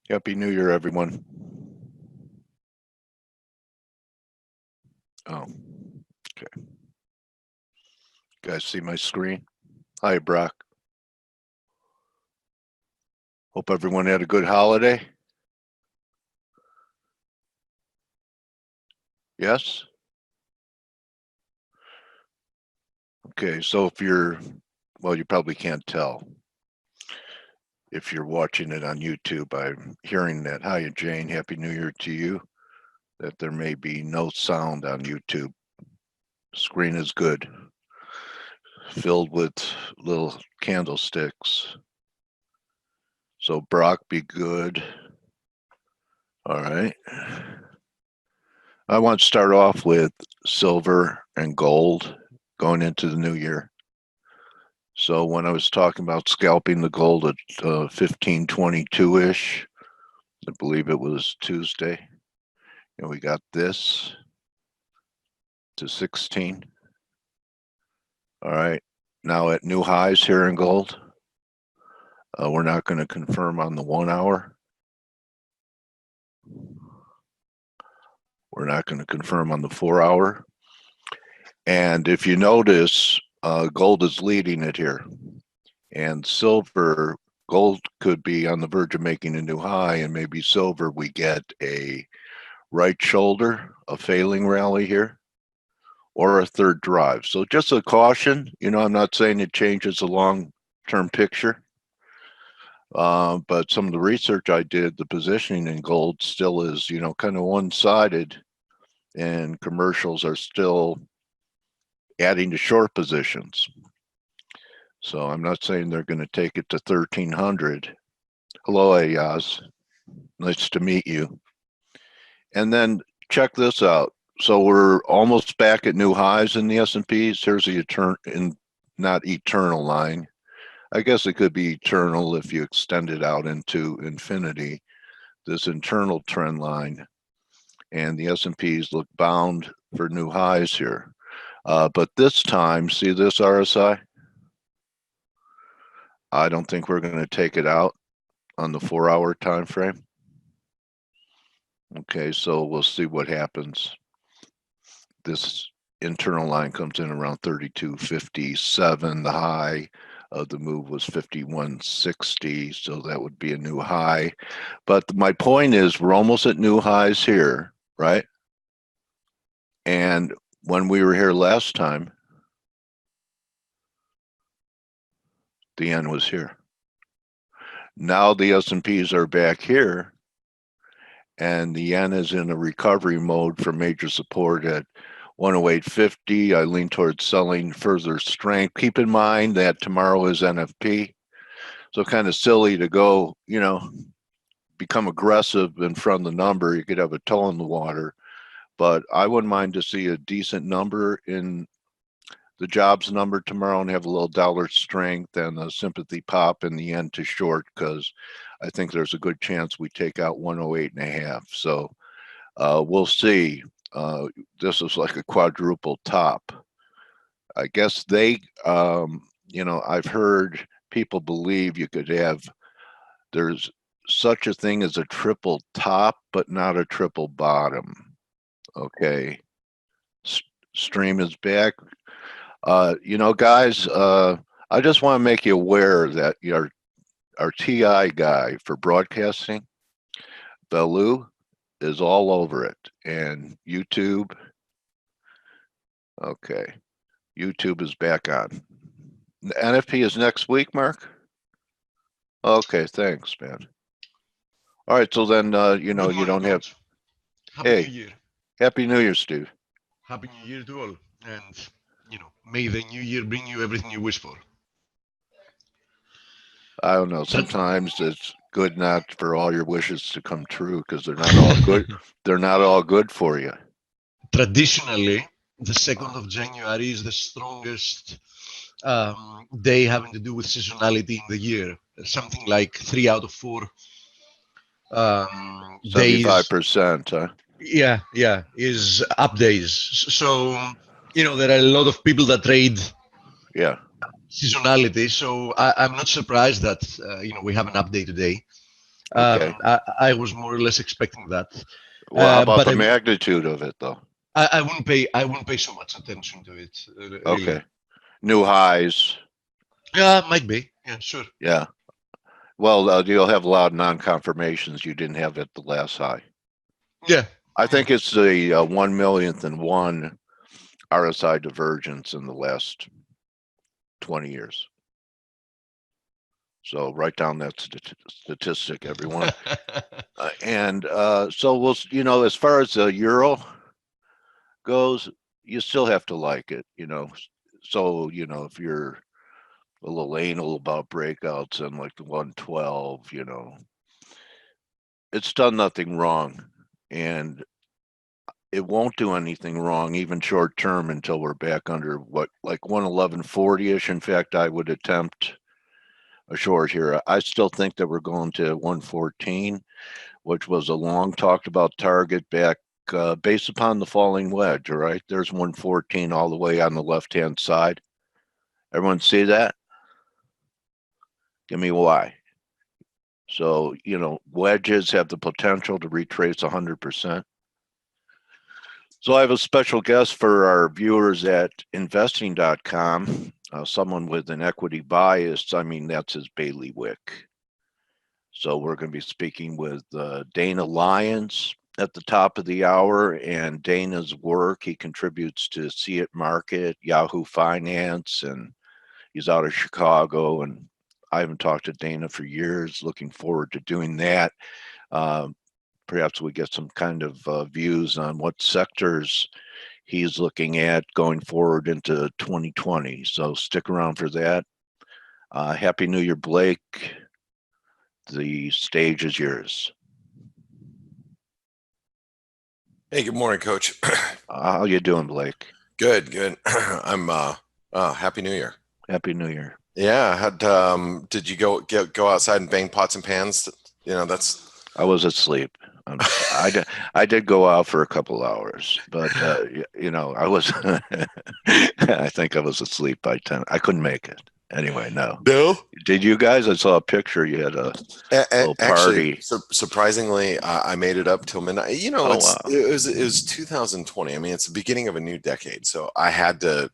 Happy New Year, everyone. Oh, okay. You guys see my screen? Hi, Brock. Hope everyone had a good holiday. Yes? Okay, so if you're, well, you probably can't tell. If you're watching it on YouTube, I'm hearing that. Hi, Jane. Happy New Year to you. That there may be no sound on YouTube. Screen is good. Filled with little candlesticks. So Brock, be good. All right. I want to start off with silver and gold going into the new year. So when I was talking about scalping the gold at 1522-ish, I believe it was Tuesday, and we got this to 16. All right, now at new highs here in gold. We're not going to confirm on the 1 hour. We're not going to confirm on the 4 hour. And if you notice, gold is leading it here. And silver, gold could be on the verge of making a new high, and maybe silver, we get a right shoulder, a failing rally here, or a third drive. So just a caution, I'm not saying it changes the long-term picture, but some of the research I did, the positioning in gold still is, kind of one-sided, and commercials are still adding to short positions. So I'm not saying they're going to take it to 1300. Hello, Ayaz. Nice to meet you. And then check this out. So we're almost back at new highs in the S&Ps. Here's the not eternal line. I guess it could be eternal if you extend it out into infinity, this internal trend line. And the S&Ps look bound for new highs here. But this time, see this RSI? I don't think we're going to take it out on the 4 hour time frame. Okay, so we'll see what happens. This internal line comes in around 32.57. The high of the move was 51.60, so that would be a new high. But my point is we're almost at new highs here, right? And when we were here last time, the yen was here. Now the S&Ps are back here, and the yen is in a recovery mode for major support at 108.50. I lean towards selling further strength. Keep in mind that tomorrow is NFP, so kind of silly to go, become aggressive in front of the number. You could have a toe in the water, but I wouldn't mind to see a decent number in the jobs number tomorrow and have a little dollar strength and a sympathy pop in the end to short, because I think there's a good chance we take out 108.5. So we'll see. This is like a quadruple top. I guess I've heard people believe you could have, there's such a thing as a triple top, but not a triple bottom. Okay. Stream is back. Guys, I just want to make you aware that our TI guy for broadcasting, Belu, is all over it. And YouTube, okay, YouTube is back on. The NFP is next week, Mark? Okay, thanks, man. All right, so then, you don't have... Happy New Year. Happy New Year, Steve. Happy New Year to all. And, may the new year bring you everything you wish for. I don't know. Sometimes it's good not for all your wishes to come true, because they're not all good. They're not all good for you. Traditionally, the 2nd of January is the strongest day having to do with seasonality in the year. Something like 3 out of 4 days. 75%, huh? Yeah, is up days. So, there are a lot of people that trade seasonality. So I'm not surprised that, we have an update today. Okay. I was more or less expecting that. Well, how about But the magnitude of it though? I wouldn't pay so much attention to it, really. Okay. New highs. Yeah, might be. Yeah, sure. Yeah. Well, you'll have a lot of non-confirmations you didn't have at the last high. Yeah. I think it's the 1 millionth and one RSI divergence in the last 20 years. So write down that statistic, everyone. So we'll, as far as the euro goes, you still have to like it, So, if you're a little anal about breakouts and like the 112, it's done nothing wrong. And it won't do anything wrong, even short term, until we're back under what, like 111.40-ish. In fact, I would attempt a short here. I still think that we're going to 114, which was a long talked about target back based upon the falling wedge. All right, there's 114 all the way on the left hand side. Everyone see that? Give me why. So, wedges have the potential to retrace 100%. So I have a special guest for our viewers at investing.com, someone with an equity bias. I mean, that's his bailiwick. So we're going to be speaking with Dana Lyons at the top of the hour, and Dana's work. He contributes to See It Market, Yahoo Finance, and he's out of Chicago. And I haven't talked to Dana for years. Looking forward to doing that. Perhaps we get some kind of views on what sectors he's looking at going forward into 2020. So stick around for that. Happy New Year, Blake. The stage is yours. Hey, good morning, Coach. How you doing, Blake? Good. I'm Happy New Year. Happy New Year. Yeah, did you go outside and bang pots and pans? I was asleep. I did go out for a couple hours, but I was I think I was asleep by 10. I couldn't make it. Anyway, no. No. Did you guys? I saw a picture. You had a little party. Actually, surprisingly, I made it up till midnight. Wow. It was 2020. I mean, it's the beginning of a new decade, so I had to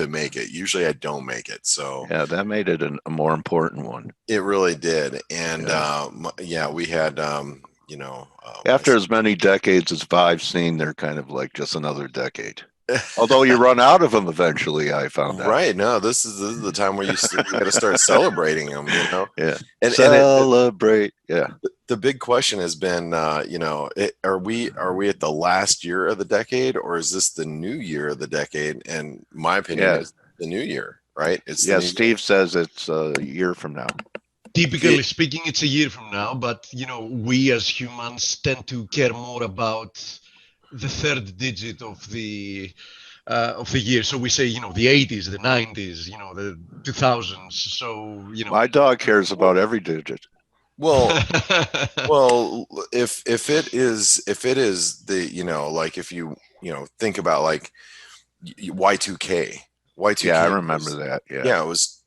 make it. Usually I don't make it. So yeah, that made it a more important one. It really did. And we had after as many decades as I've seen, they're kind of like just another decade. Although you run out of them eventually, I found out. Right. No, this is the time where you got to start celebrating them, Yeah. And celebrate. Yeah. The big question has been, are we at the last year of the decade, or is this the new year of the decade? And my opinion is the new year, right? Steve says it's a year from now. Typically speaking, it's a year from now, but we as humans tend to care more about the third digit of the year. So we say, the 80s, the 90s, the 2000s. So, my dog cares about every digit. Well, if it is the, like if you think about like Y2K. Yeah, I remember that. Yeah, it was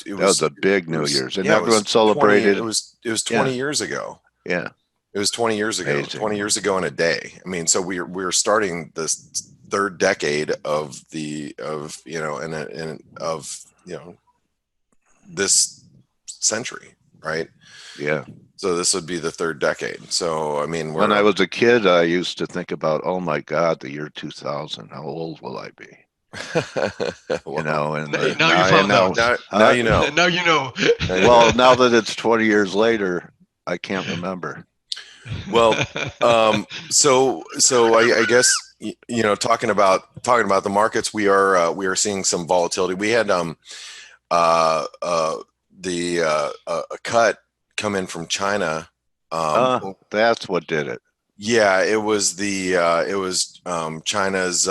that was a big New Year's, and everyone celebrated. It was 20 years ago. Yeah, it was 20 years ago. Amazing. 20 years ago in a day. I mean, so we're starting this third decade of this century, right? Yeah. So this would be the third decade. So I mean, when I was a kid, I used to think about, oh my God, the year 2000. How old will I be? Well, and now you know. Now you know. Well, now that it's 20 years later, I can't remember. Well, so I guess talking about the markets, we are seeing some volatility. We had a cut come in from China. That's what did it. Yeah, it was China's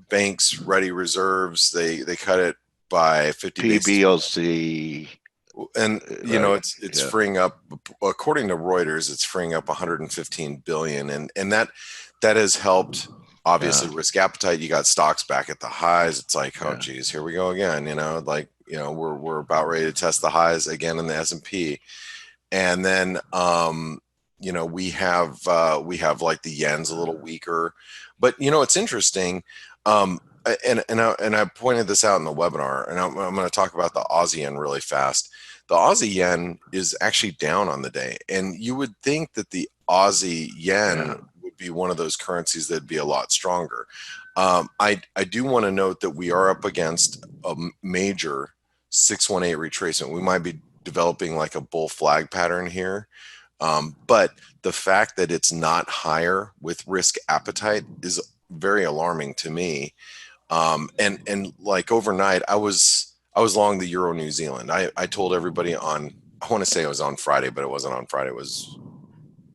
banks ready reserves. They cut it by 50 PBOC. And it's freeing up, according to Reuters, it's freeing up 115 billion, and that has helped obviously risk appetite. You got stocks back at the highs. It's like, oh geez, here we go again. We're about ready to test the highs again in the S&P. And then, you know, we have like the yen's a little weaker, but you know, it's interesting. And I pointed this out in the webinar, and I'm going to talk about the Aussie yen really fast. The Aussie yen is actually down on the day, and you would think that the Aussie yen would be one of those currencies that'd be a lot stronger. I do want to note that we are up against a major 618 retracement. We might be developing like a bull flag pattern here. But the fact that it's not higher with risk appetite is very alarming to me. And like overnight, I was long the Euro New Zealand. I told everybody on, I want to say it was on Friday, but it wasn't on Friday. It was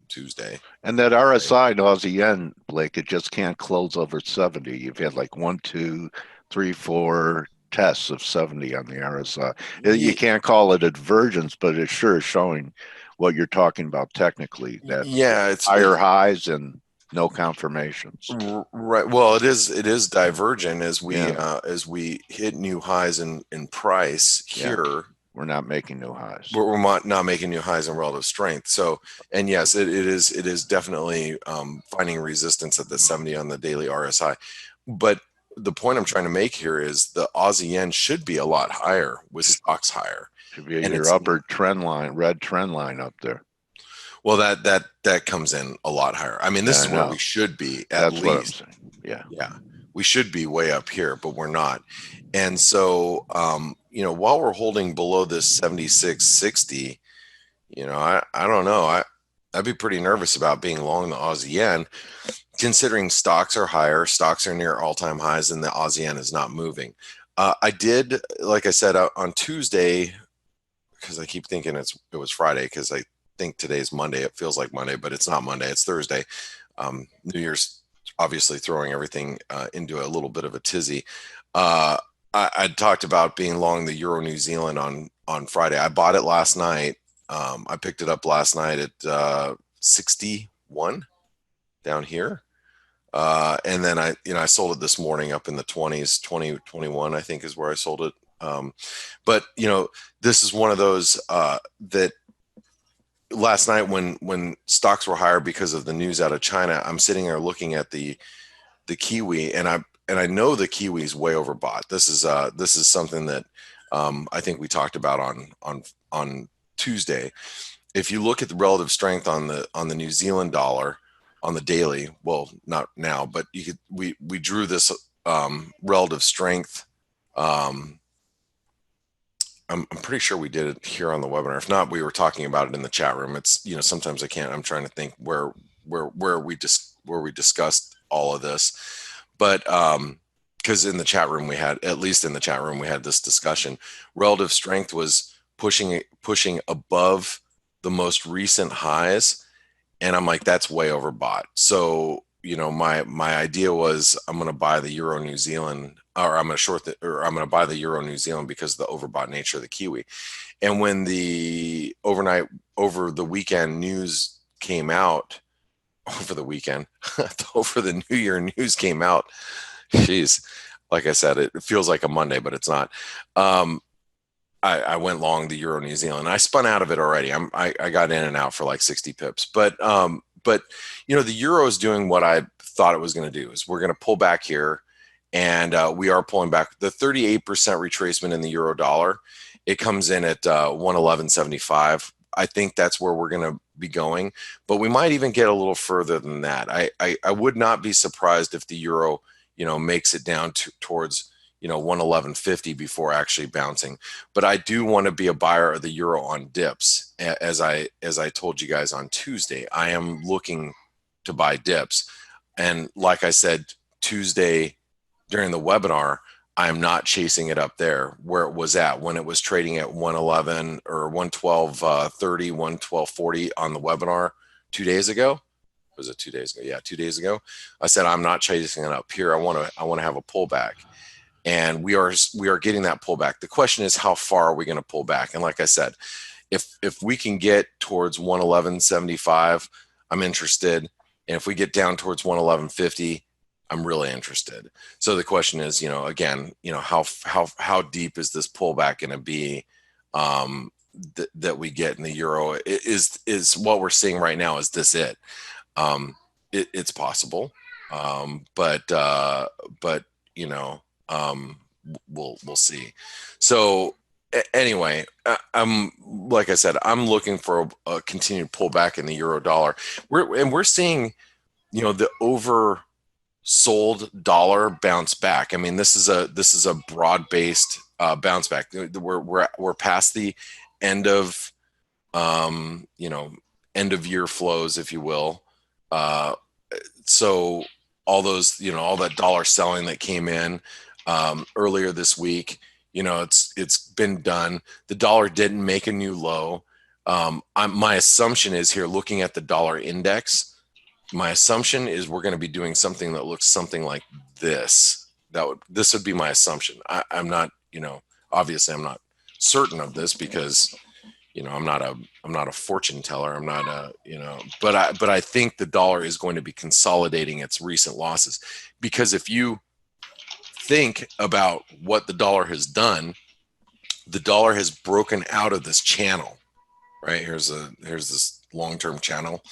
Tuesday. And that RSI, the Aussie yen, Blake, it just can't close over 70. You've had like 1, 2, 3, 4 tests of 70 on the RSI. You can't call it a divergence, but it sure is showing what you're talking about technically, that it's higher highs and no confirmations. Right. Well, it is divergent as we hit new highs in price here. Yeah. We're not making new highs. We're not making new highs in relative strength. So, and yes, it is definitely finding resistance at the 70 on the daily RSI. But the point I'm trying to make here is the Aussie yen should be a lot higher with stocks higher. Should be your upper trend line, red trend line up there. Well, that comes in a lot higher. I mean, this is where we should be at least. What I'm saying. Yeah. We should be way up here, but we're not. And so, you know, while we're holding below this 76.60, you know, I don't know. I'd be pretty nervous about being long the Aussie yen, considering stocks are higher, stocks are near all-time highs, and the Aussie yen is not moving. I did, like I said, on Tuesday, because I keep thinking it was Friday, because I think today's Monday. It feels like Monday, but it's not Monday. It's Thursday. New Year's obviously throwing everything into a little bit of a tizzy. I talked about being long the Euro New Zealand on Friday. I bought it last night. I picked it up last night at 61 down here. And then I sold it this morning up in the 20s, 20, 21, I think is where I sold it. But you know, this is one of those that last night when stocks were higher because of the news out of China, I'm sitting there looking at the Kiwi, and I know the Kiwi is way overbought. This is something that I think we talked about on Tuesday. If you look at the relative strength on the New Zealand dollar on the daily, well, not now, but we drew this relative strength. I'm pretty sure we did it here on the webinar. If not, we were talking about it in the chat room. It's, you know, sometimes I can't. I'm trying to think where we discussed all of this, but because in the chat room we had, at least in the chat room, we had this discussion. Relative strength was pushing above the most recent highs, and I'm like, that's way overbought. So, you know, my idea was I'm going to buy the Euro New Zealand, or I'm going to buy the Euro New Zealand because of the overbought nature of the Kiwi. And when the over the weekend news came out, over the New Year news came out, geez, like I said, it feels like a Monday, but it's not. I went long the Euro New Zealand. I spun out of it already. I got in and out for like 60 pips, but you know, the Euro is doing what I thought it was going to do. Is we're going to pull back here, and we are pulling back. The 38% retracement in the euro dollar, it comes in at 111.75. I think that's where we're going to be going, but we might even get a little further than that. I would not be surprised if the euro, you know, makes it down towards, you know, 111.50 before actually bouncing. But I do want to be a buyer of the euro on dips. As I told you guys on Tuesday, I am looking to buy dips. And like I said Tuesday during the webinar, I am not chasing it up there where it was at when it was trading at 111 or 112.30, 112.40 on the webinar 2 days ago. Was it 2 days ago? Yeah, 2 days ago. I said I'm not chasing it up here. I want to have a pullback. And we are getting that pullback. The question is, how far are we going to pull back? And like I said, if we can get towards 111.75, I'm interested. And if we get down towards 111.50, I'm really interested. So the question is, you know, again, you know, how deep is this pullback going to be? that we get in the euro is what we're seeing right now. Is this it? It's possible, but you know, we'll see. So anyway, I'm like I said, I'm looking for a continued pullback in the euro dollar. We're seeing, you know, the oversold dollar bounce back. I mean, this is a broad-based bounce back. We're past the end of you know, end of year flows, if you will. So all those, you know, all that dollar selling that came in earlier this week, you know, it's been done. The dollar didn't make a new low. My assumption is here, looking at the dollar index, my assumption is we're going to be doing something that looks something like this. This would be my assumption. I'm not, you know, obviously I'm not certain of this because, you know, I'm not a fortune teller. I'm not a, you know, but I think the dollar is going to be consolidating its recent losses, because if you think about what the dollar has done, the dollar has broken out of this channel, right? Here's this long-term channel.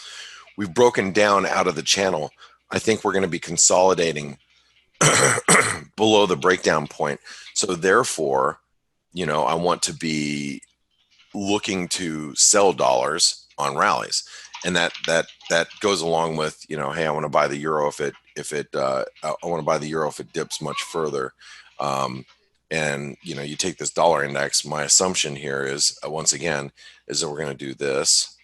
We've broken down out of the channel. I think we're going to be consolidating below the breakdown point. So therefore, you know, I want to be looking to sell dollars on rallies, and that goes along with, you know, hey, I want to buy the euro if it I want to buy the euro if it dips much further. And you know, you take this dollar index. My assumption here is once again is that we're going to do this,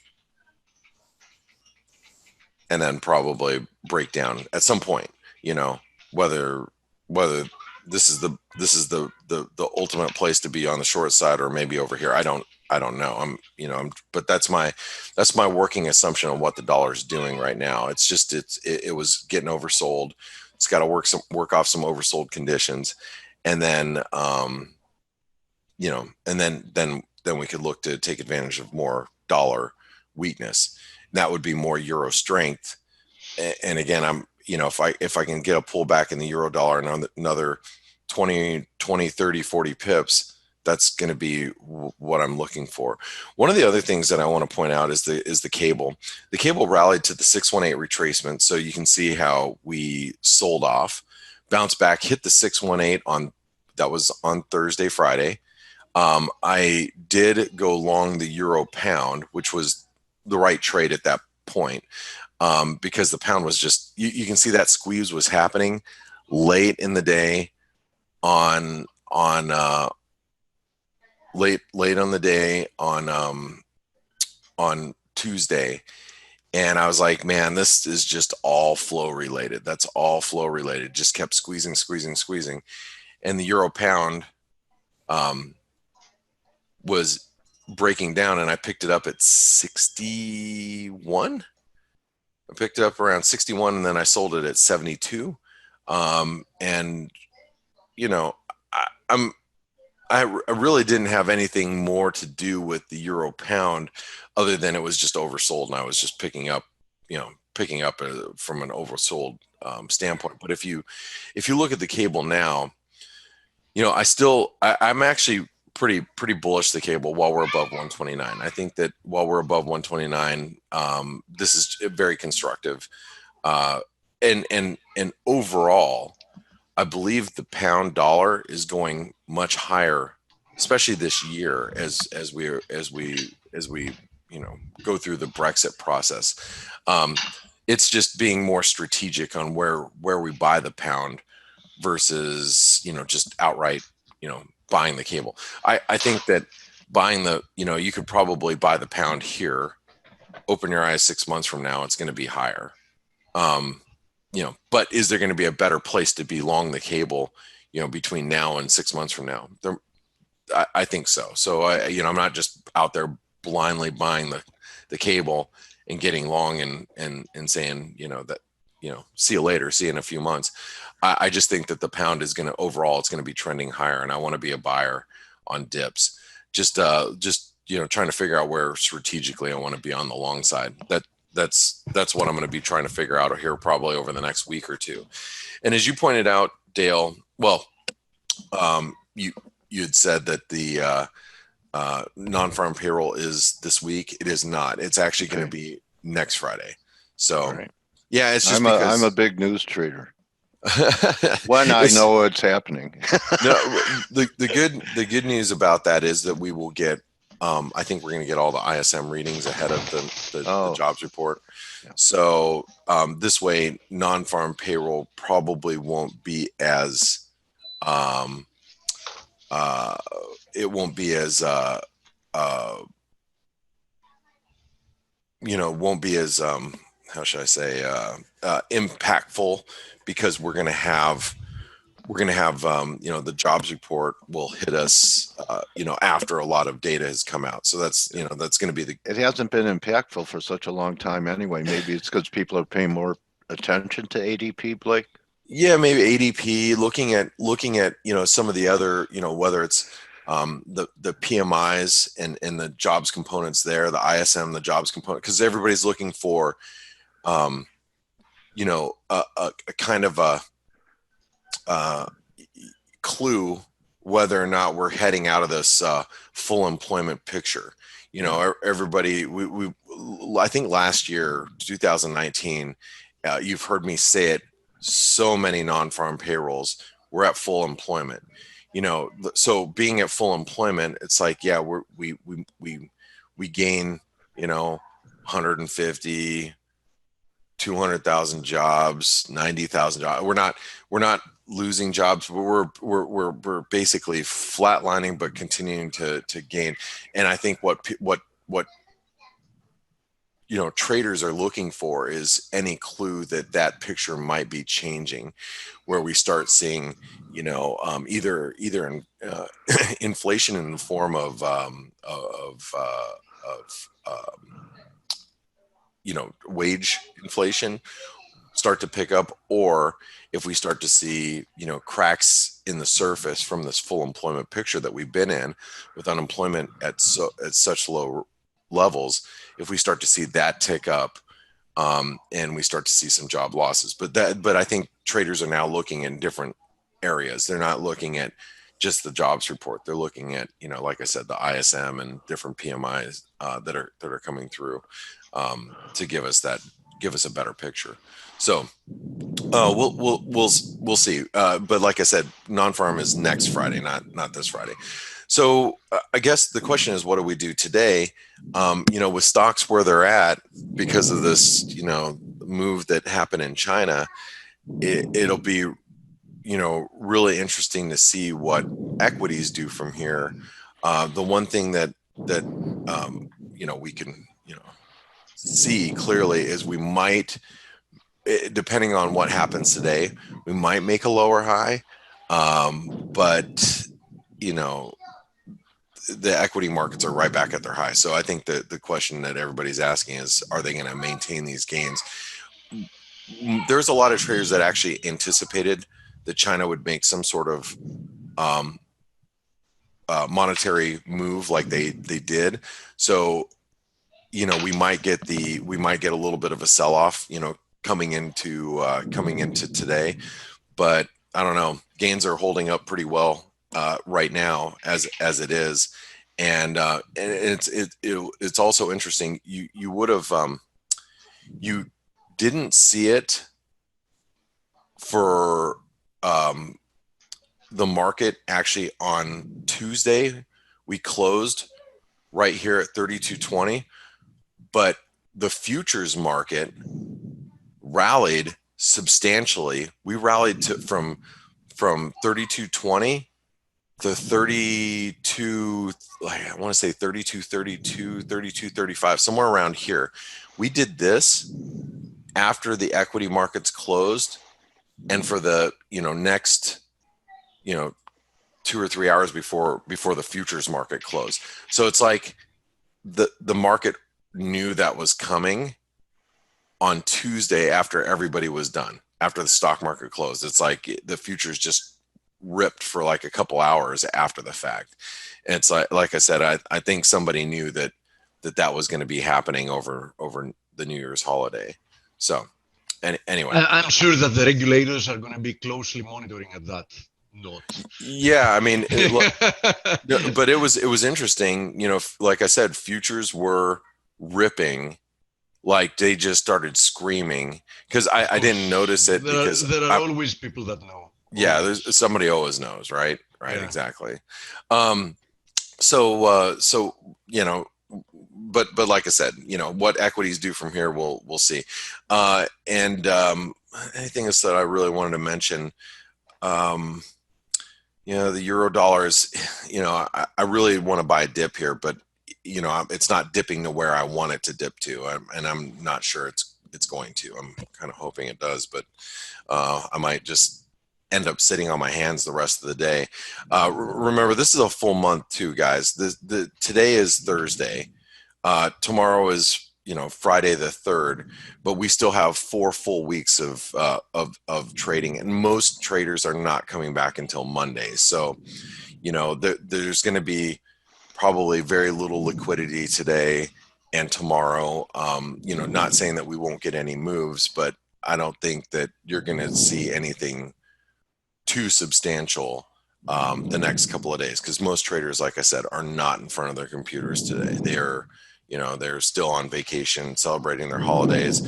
and then probably break down at some point. You know, whether this is the ultimate place to be on the short side, or maybe over here. I don't know. But that's my working assumption on what the dollar is doing right now. It's just it was getting oversold. It's got to work off some oversold conditions, and then you know, and then we could look to take advantage of more dollar weakness. That would be more euro strength. And again, I'm, you know, if I can get a pullback in the euro dollar and another 20, 30, 40 pips, that's going to be what I'm looking for. One of the other things that I want to point out is the cable. The cable rallied to the 618 retracement. So you can see how we sold off, bounced back, hit the 618 that was on Thursday, Friday. I did go long the euro pound, which was the right trade at that point. Because the pound was just, you can see that squeeze was happening late in the day on Tuesday. And I was like, man, this is just all flow related. That's all flow related. Just kept squeezing. And the euro pound was breaking down, and I picked it up at 61. I picked it up around 61, and then I sold it at 72. And you know, I really didn't have anything more to do with the euro pound other than it was just oversold, and I was just picking up from an oversold standpoint. But if you look at the cable now, you know, I'm actually pretty bullish the cable while we're above 129. I think that while we're above 129, this is very constructive. And overall, I believe the pound dollar is going much higher, especially this year as we you know, go through the Brexit process. It's just being more strategic on where we buy the pound versus, you know, just outright, you know, buying the cable. I think that buying you know, you could probably buy the pound here, open your eyes 6 months from now, it's going to be higher. You know, but is there going to be a better place to be long the cable, you know, between now and 6 months from now? I think so. So you know, I'm not just out there blindly buying the cable and getting long and saying, you know, that, you know, see you later, see you in a few months. I just think that the pound is going to, overall, it's going to be trending higher, and I want to be a buyer on dips. Just you know, trying to figure out where strategically I want to be on the long side. That's what I'm going to be trying to figure out here probably over the next week or two. And as you pointed out, Dale, well, you had said that the non-farm payroll is this week. It is not. It's actually going to Okay. be next Friday. So Right. yeah, it's just I'm a because big news trader. When I know it's happening. no, the good news about that is that we will get. I think we're going to get all the ISM readings ahead of the jobs report. Yeah. So this way, non-farm payroll probably won't be as it won't be as won't be as how should I say impactful, because we're going to have the jobs report will hit us after a lot of data has come out. So that's that's going to be It hasn't been impactful for such a long time anyway. Maybe it's because people are paying more attention to ADP, Blake. Yeah, maybe ADP, looking at some of the other, whether it's the PMIs and the jobs components there, the ISM, the jobs component, because everybody's looking for a kind of a clue whether or not we're heading out of this full employment picture. Everybody, I think last year, 2019, you've heard me say it, so many non-farm payrolls, we're at full employment. So being at full employment, it's like, yeah, we gain 150, 200,000 jobs, 90,000 jobs. We're not losing jobs, but we're basically flatlining, but continuing to gain. And I think what traders are looking for is any clue that picture might be changing, where we start seeing either in, inflation in the form of wage inflation start to pick up, or if we start to see cracks in the surface from this full employment picture that we've been in, with unemployment at such low levels, if we start to see that tick up, and we start to see some job losses. But I think traders are now looking in different areas. They're not looking at just the jobs report. They're looking at like I said, the ISM and different PMIs that are coming through to give us a better picture. So we'll see. But like I said, non-farm is next Friday, not this Friday. So I guess the question is, what do we do today? With stocks where they're at because of this, move that happened in China, it'll be, really interesting to see what equities do from here. The one thing that we can, see clearly is we might, depending on what happens today, we might make a lower high. But the equity markets are right back at their high. So I think that the question that everybody's asking is, are they going to maintain these gains? There's a lot of traders that actually anticipated that China would make some sort of monetary move like they did. So we might get a little bit of a sell-off, coming into today, but I don't know. Gains are holding up pretty well right now as it is, and it's also interesting. You would have you didn't see it for the market actually on Tuesday. We closed right here at 32.20, but the futures market rallied substantially. We rallied from 32.20 to 32, I want to say 32.32, 32.35, somewhere around here. We did this after the equity markets closed, and for the next 2 or 3 hours before the futures market closed. So it's like the market knew that was coming on Tuesday after everybody was done, after the stock market closed. It's like the futures just ripped for like a couple hours after the fact. And it's like I said, I think somebody knew that was going to be happening over the New Year's holiday. So anyway, I'm sure that the regulators are going to be closely monitoring at that. not. Yeah, I mean, but it was interesting. You know, like I said, futures were ripping, like they just started screaming. Because I didn't notice it because there are always people that know. Yeah, Always. there's somebody always knows, right? Right, Yeah. exactly. So you know, but like I said, you know, what equities do from here, we'll see. And anything else that I really wanted to mention, you know, the euro dollars, you know, I really want to buy a dip here, but you know, it's not dipping to where I want it to dip to, and I'm not sure it's going to. I'm kind of hoping it does, but I might just end up sitting on my hands the rest of the day. Remember, this is a full month too, guys. Today is Thursday. Tomorrow is, you know, Friday the 3rd, but we still have 4 full weeks of trading, and most traders are not coming back until Monday. So, you know, there's going to be probably very little liquidity today and tomorrow. You know, not saying that we won't get any moves, but I don't think that you're going to see anything too substantial the next couple of days, because most traders, like I said, are not in front of their computers today. They are, you know, they're still on vacation, celebrating their holidays,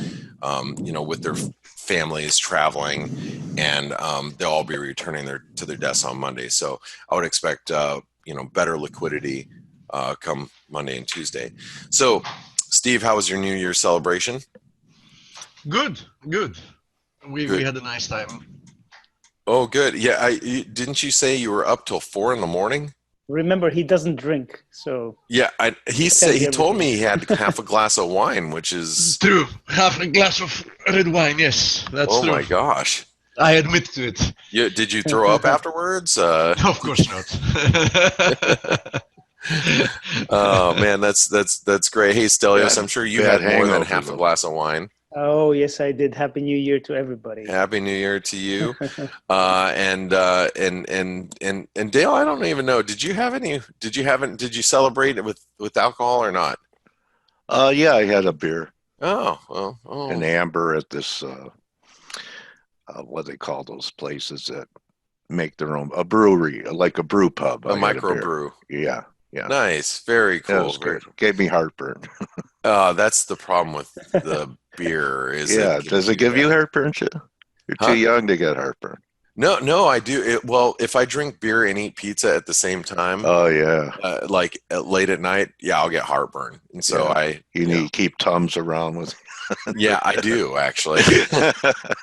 you know, with their families, traveling, and they'll all be returning to their desks on Monday. So I would expect, you know, better liquidity come Monday and Tuesday. So, Steve, how was your New Year's celebration? Good. We had a nice time. Oh, good. Yeah, didn't you say you were up till 4 in the morning? Remember, he doesn't drink, so yeah. He told me he had half a glass of wine, which is true. Half a glass of red wine. Yes, that's true. Oh my gosh! I admit to it. Yeah, did you throw up afterwards? No, of course not. Oh man, that's great. Hey, Stelios, I'm sure you had more than half a glass of wine. Oh yes, I did. Happy New Year to everybody. Happy New Year to you. And Dale, I don't even know. Did you celebrate it with alcohol or not? Yeah, I had a beer. Oh. An amber at this what do they call those places that make their own, a brewery, like a brew pub. A microbrew. Yeah. Nice. Very cool. That was good. Gave me heartburn. That's the problem with the beer. Does it give you heartburn too? You're too young to get heartburn. No, I do. Well, if I drink beer and eat pizza at the same time, oh yeah, like late at night, yeah, I'll get heartburn, and so you need to keep Tums around with. Yeah, I do actually.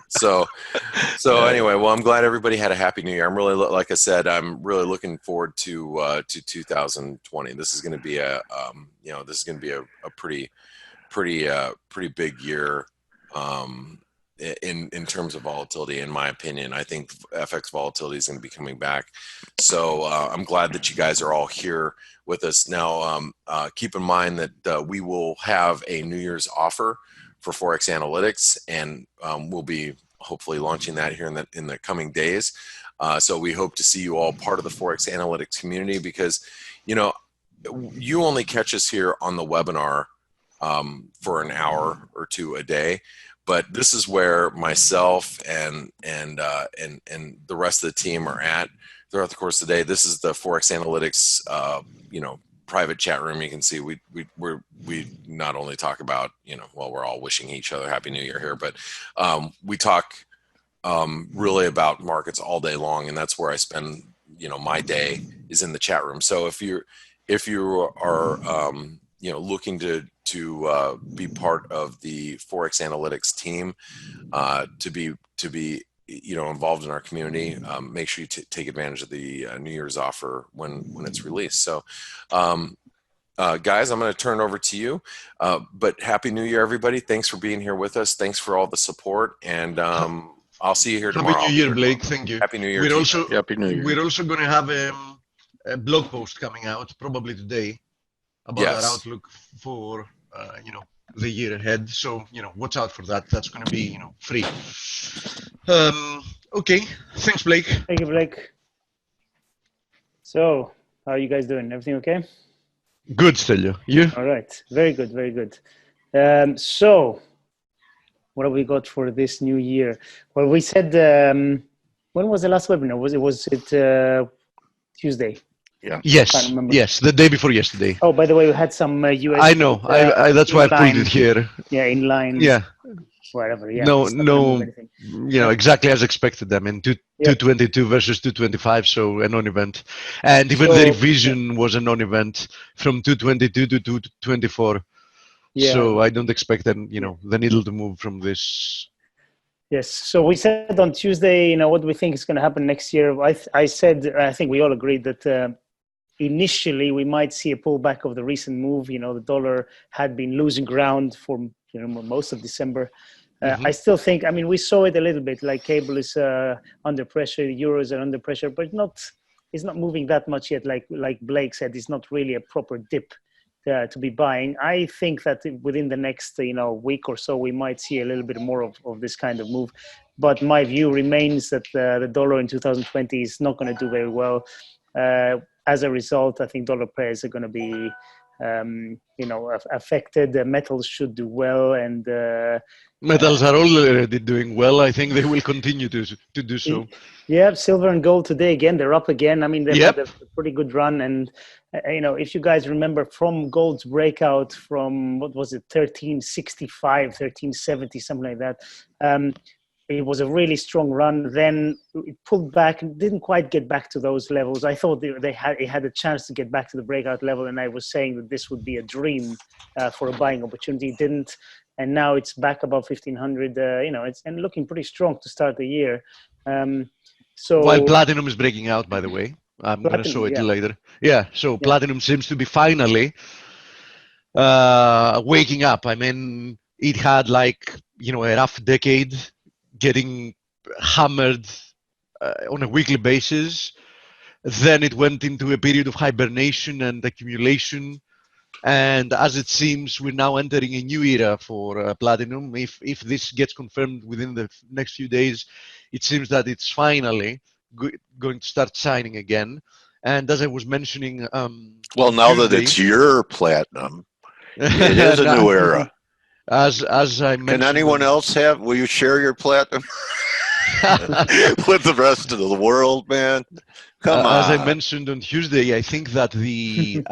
So anyway, well, I'm glad everybody had a happy New Year. I'm really, like I said, I'm really looking forward to 2020. This is going to be a pretty big year in terms of volatility. In my opinion, I think FX volatility is going to be coming back. So I'm glad that you guys are all here with us now. Keep in mind that we will have a New Year's offer for ForexAnalytix, and we'll be hopefully launching that here in the coming days. So we hope to see you all part of the ForexAnalytix community, because, you know, you only catch us here on the webinar for an hour or two a day, but this is where myself and the rest of the team are at throughout the course of the day. This is the ForexAnalytix, private chat room. You can see we not only talk about, we're all wishing each other Happy New Year here, but we talk really about markets all day long, and that's where I spend my day, is in the chat room. So if you are looking to be part of the ForexAnalytix team, to be involved in our community, make sure you take advantage of the New Year's offer when it's released. So guys, I'm going to turn it over to you, but Happy New Year, everybody. Thanks for being here with us. Thanks for all the support, and I'll see you here tomorrow. Happy New Year, Blake. Thank you. Happy New Year. Happy New Year. We're also going to have a blog post coming out probably today about our outlook for the year ahead. So watch out for that. That's going to be free. Okay. Thanks, Blake. Thank you, Blake. So, how are you guys doing? Everything okay? Good, Stelio. You? All right. Very good. Very good. So, what have we got for this new year? Well, we said When was the last webinar? Was it Tuesday? Yeah. Yes, Can't remember. yes, the day before yesterday. Oh, by the way, we had some US. I know. I that's why I pulled it here. Yeah, in line. Yeah. Whatever. Yeah. No, it's not gonna move no. anything. You know, exactly as expected. I mean, 222 versus 225, so a non-event, and even the revision was a non-event from 222 to 224. Yeah. So I don't expect the needle to move from this. Yes. So we said on Tuesday, what we think is going to happen next year. I said, I think we all agreed that initially we might see a pullback of the recent move. The dollar had been losing ground for most of December. I still think, I mean, we saw it a little bit, like cable is under pressure, the euros are under pressure, but it's not moving that much yet. Like Blake said, it's not really a proper dip to be buying. I think that within the next week or so, we might see a little bit more of this kind of move. But my view remains that the dollar in 2020 is not going to do very well. As a result, I think dollar pairs are going to be affected. The metals should do well, and metals are already doing well. I think they will continue to do so. Yeah, silver and gold today again, they're up again. I mean, they've had a pretty good run, and if you guys remember from gold's breakout from what was it, 1365, 1370, something like that. It was a really strong run. Then it pulled back and didn't quite get back to those levels. I thought it had a chance to get back to the breakout level, and I was saying that this would be a dream for a buying opportunity. It didn't, and now it's back above 1500. It's and looking pretty strong to start the year. So while platinum is breaking out, by the way, I'm going to show it later. Yeah, so platinum seems to be finally waking up. I mean, it had a rough decade, getting hammered on a weekly basis. Then it went into a period of hibernation and accumulation. And as it seems, we're now entering a new era for platinum. If this gets confirmed within the next few days, it seems that it's finally going to start shining again. And as I was mentioning, well, now Tuesday, that it's your platinum, it is a new era. As I mentioned, can anyone else have? Will you share your platinum with the rest of the world, man? Come on. As I mentioned on Tuesday, I think that the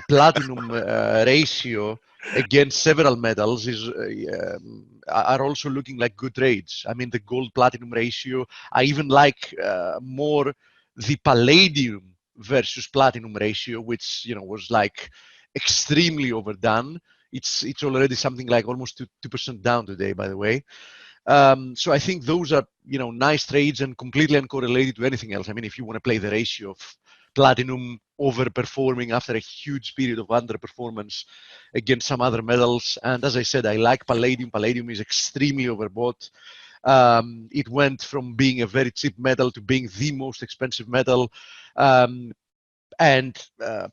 platinum ratio against several metals are also looking like good trades. I mean, the gold platinum ratio. I even like more the palladium versus platinum ratio, which was extremely overdone. It's already something like almost 2% down today, by the way. So I think those are nice trades and completely uncorrelated to anything else. I mean, if you want to play the ratio of platinum overperforming after a huge period of underperformance against some other metals, and as I said, I like palladium. Palladium is extremely overbought. It went from being a very cheap metal to being the most expensive metal. And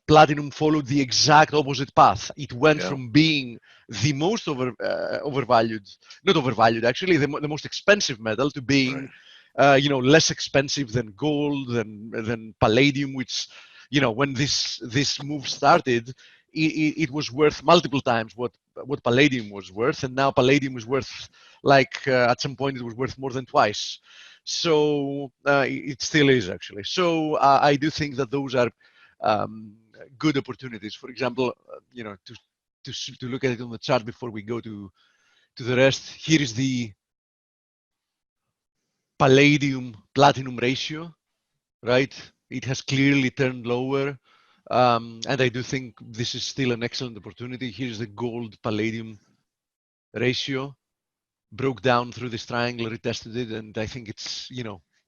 platinum followed the exact opposite path. It went from being the most overvalued, not overvalued actually, the most expensive metal to being, less expensive than gold, than palladium. Which, when this move started, it was worth multiple times what palladium was worth, and now palladium is worth at some point it was worth more than twice. So it still is actually. So I do think that those are good opportunities. For example, to look at it on the chart before we go to the rest. Here is the palladium platinum ratio, right? It has clearly turned lower, and I do think this is still an excellent opportunity. Here's the gold palladium ratio, broke down through this triangle, retested it, and I think it's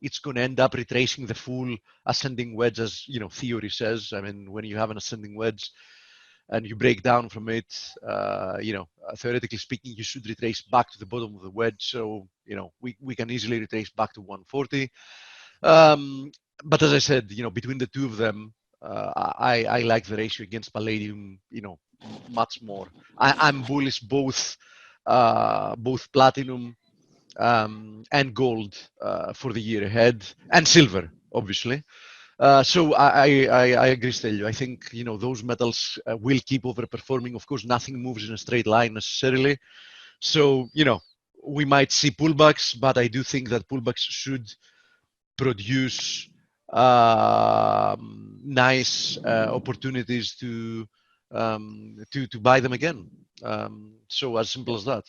it's going to end up retracing the full ascending wedge, as theory says. I mean, when you have an ascending wedge and you break down from it, theoretically speaking, you should retrace back to the bottom of the wedge. So we can easily retrace back to 140. But as I said, between the two of them, I like the ratio against palladium, much more. I'm bullish both platinum and gold for the year ahead, and silver, obviously. So I agree, Stelio. I think those metals will keep overperforming. Of course, nothing moves in a straight line necessarily. So we might see pullbacks, but I do think that pullbacks should produce nice opportunities to buy them again. So as simple as that.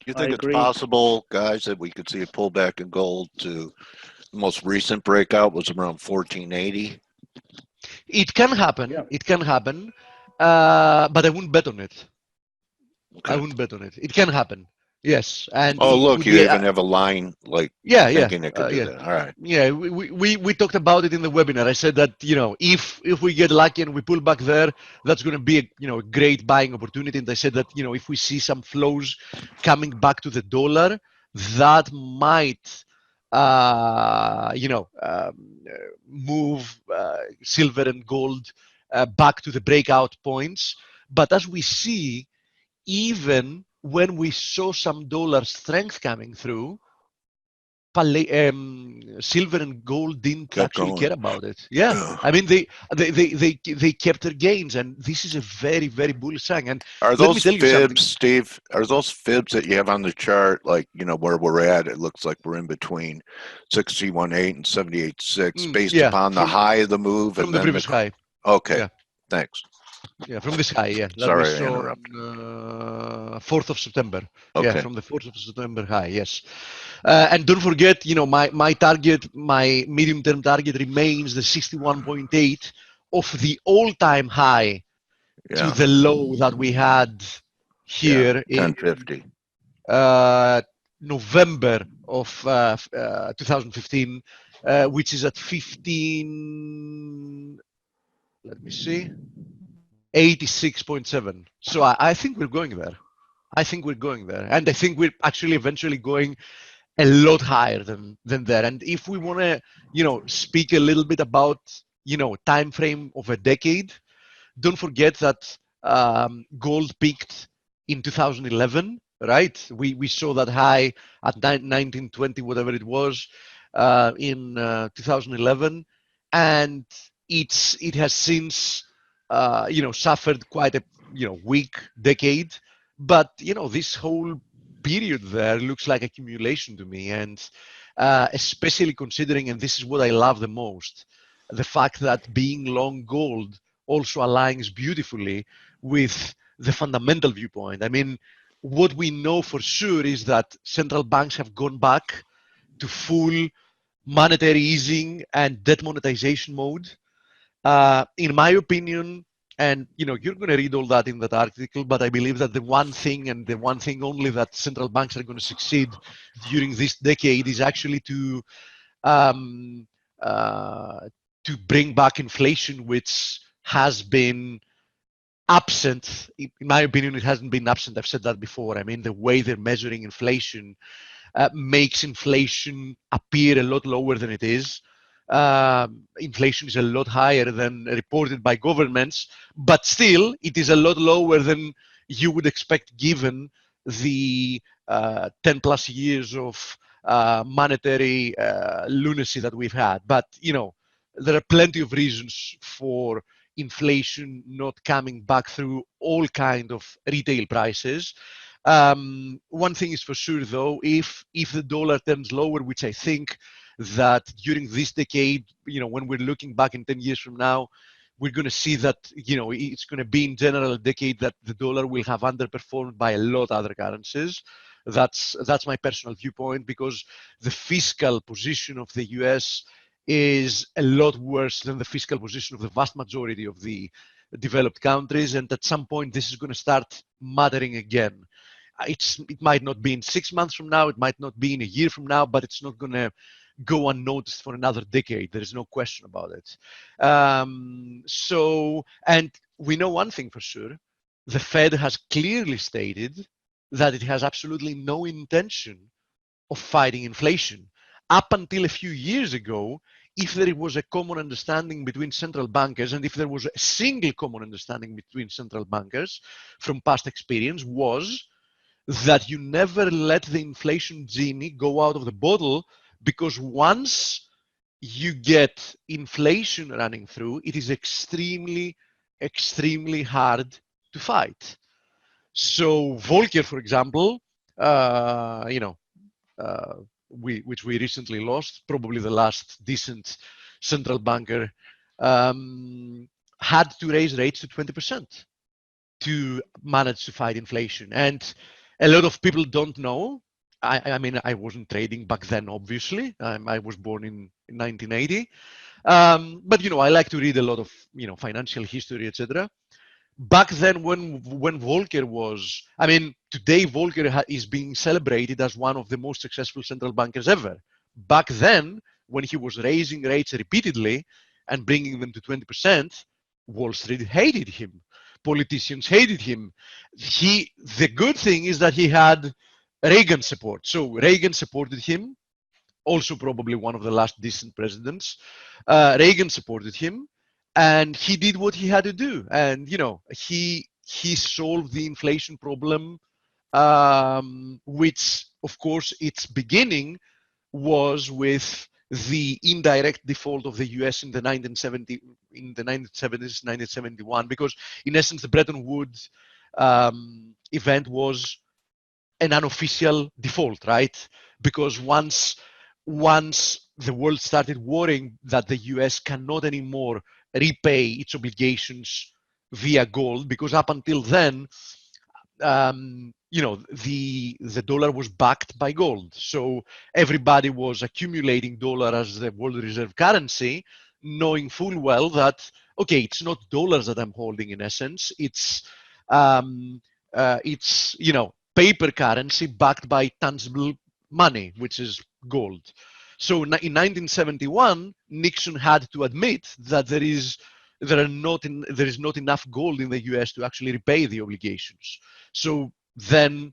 You I think it's agree. possible, guys, that we could see a pullback in gold to the most recent breakout was around 1480? It can happen. Yeah. It can happen, but I wouldn't bet on it. Okay. I wouldn't bet on it. It can happen. Yes, and Oh, it look, would you be, even have a line like yeah, thinking it could do yeah. that. All right. Yeah, we talked about it in the webinar. I said that, you know, if we get lucky and we pull back there, that's going to be a, you know, a great buying opportunity. And I said that, you know, if we see some flows coming back to the dollar, that might move silver and gold back to the breakout points. But as we see, even when we saw some dollar strength coming through, silver and gold didn't Kept actually going. care about it. Yeah, I mean they kept their gains, and this is a very, very bullish sign. And Are let me those tell you something. fibs, Steve? Are those fibs that you have on the chart, like, you know, where we're at? It looks like we're in between 61.8 and 78.6, based Yeah, upon the high of the move, from and the then previous high. Okay, Yeah. thanks. Yeah, from this high, yeah, that Sorry, we I saw interrupted. on 4th of September. Yeah, Okay. from the 4th of September high, yes. And don't forget, you know, my target, my medium-term target remains the 61.8 of the all-time high to Yeah, the low that we had yeah, here in 1050. November of 2015, which is at 15. Let me see. 86.7. So I think we're going there. I think we're going there. And I think we're actually eventually going a lot higher than that. And if we want to, you know, speak a little bit about, you know, time frame of a decade, don't forget that gold peaked in 2011, right? We saw that high at 1920, whatever it was, in 2011, and it has since you know, suffered quite a, you know, weak decade. But you know, this whole period there looks like accumulation to me, and especially considering, and this is what I love the most, the fact that being long gold also aligns beautifully with the fundamental viewpoint. I mean, what we know for sure is that central banks have gone back to full monetary easing and debt monetization mode. In my opinion, and you know, you're going to read all that in that article, but I believe that the one thing and the one thing only that central banks are going to succeed during this decade is actually um, uh, to bring back inflation, which has been absent. In my opinion, it hasn't been absent. I've said that before. I mean, the way they're measuring inflation makes inflation appear a lot lower than it is. Inflation is a lot higher than reported by governments, but still, it is a lot lower than you would expect given the 10 plus years of monetary lunacy that we've had. But, you know, there are plenty of reasons for inflation not coming back through all kind of retail prices. One thing is for sure, though, if the dollar turns lower, which I think that during this decade, you know, when we're looking back in 10 years from now, we're going to see that, you know, it's going to be in general a decade that the dollar will have underperformed by a lot of other currencies. That's my personal viewpoint, because the fiscal position of the US is a lot worse than the fiscal position of the vast majority of the developed countries, and at some point this is going to start mattering again. It might not be in 6 months from now, it might not be in a year from now, but it's not going to go unnoticed for another decade. There is no question about it. And we know one thing for sure: the Fed has clearly stated that it has absolutely no intention of fighting inflation. Up until a few years ago, if there was a common understanding between central bankers, and if there was a single common understanding between central bankers from past experience, was that you never let the inflation genie go out of the bottle, because once you get inflation running through, it is extremely, extremely hard to fight. So Volcker, for example, you know, which we recently lost, probably the last decent central banker, had to raise rates to 20% to manage to fight inflation. And a lot of people don't know. I mean, I wasn't trading back then, obviously. I was born in 1980. But, you know, I like to read a lot of, you know, financial history, etc. Back then, when Volcker was, I mean, today Volcker is being celebrated as one of the most successful central bankers ever. Back then, when he was raising rates repeatedly and bringing them to 20%, Wall Street hated him. Politicians hated him. The good thing is that he had Reagan support. So Reagan supported him, also probably one of the last decent presidents. Reagan supported him, and he did what he had to do. And, you know, he solved the inflation problem, which, of course, its beginning was with the indirect default of the US in the 1970s, 1971, because in essence, the Bretton Woods event was an unofficial default, right? Because once the world started worrying that the US cannot anymore repay its obligations via gold, because up until then, you know, the dollar was backed by gold. So everybody was accumulating dollar as the world reserve currency, knowing full well that, okay, it's not dollars that I'm holding in essence, it's you know, paper currency backed by tangible money, which is gold. So in 1971, Nixon had to admit that there is not enough gold in the US to actually repay the obligations. So then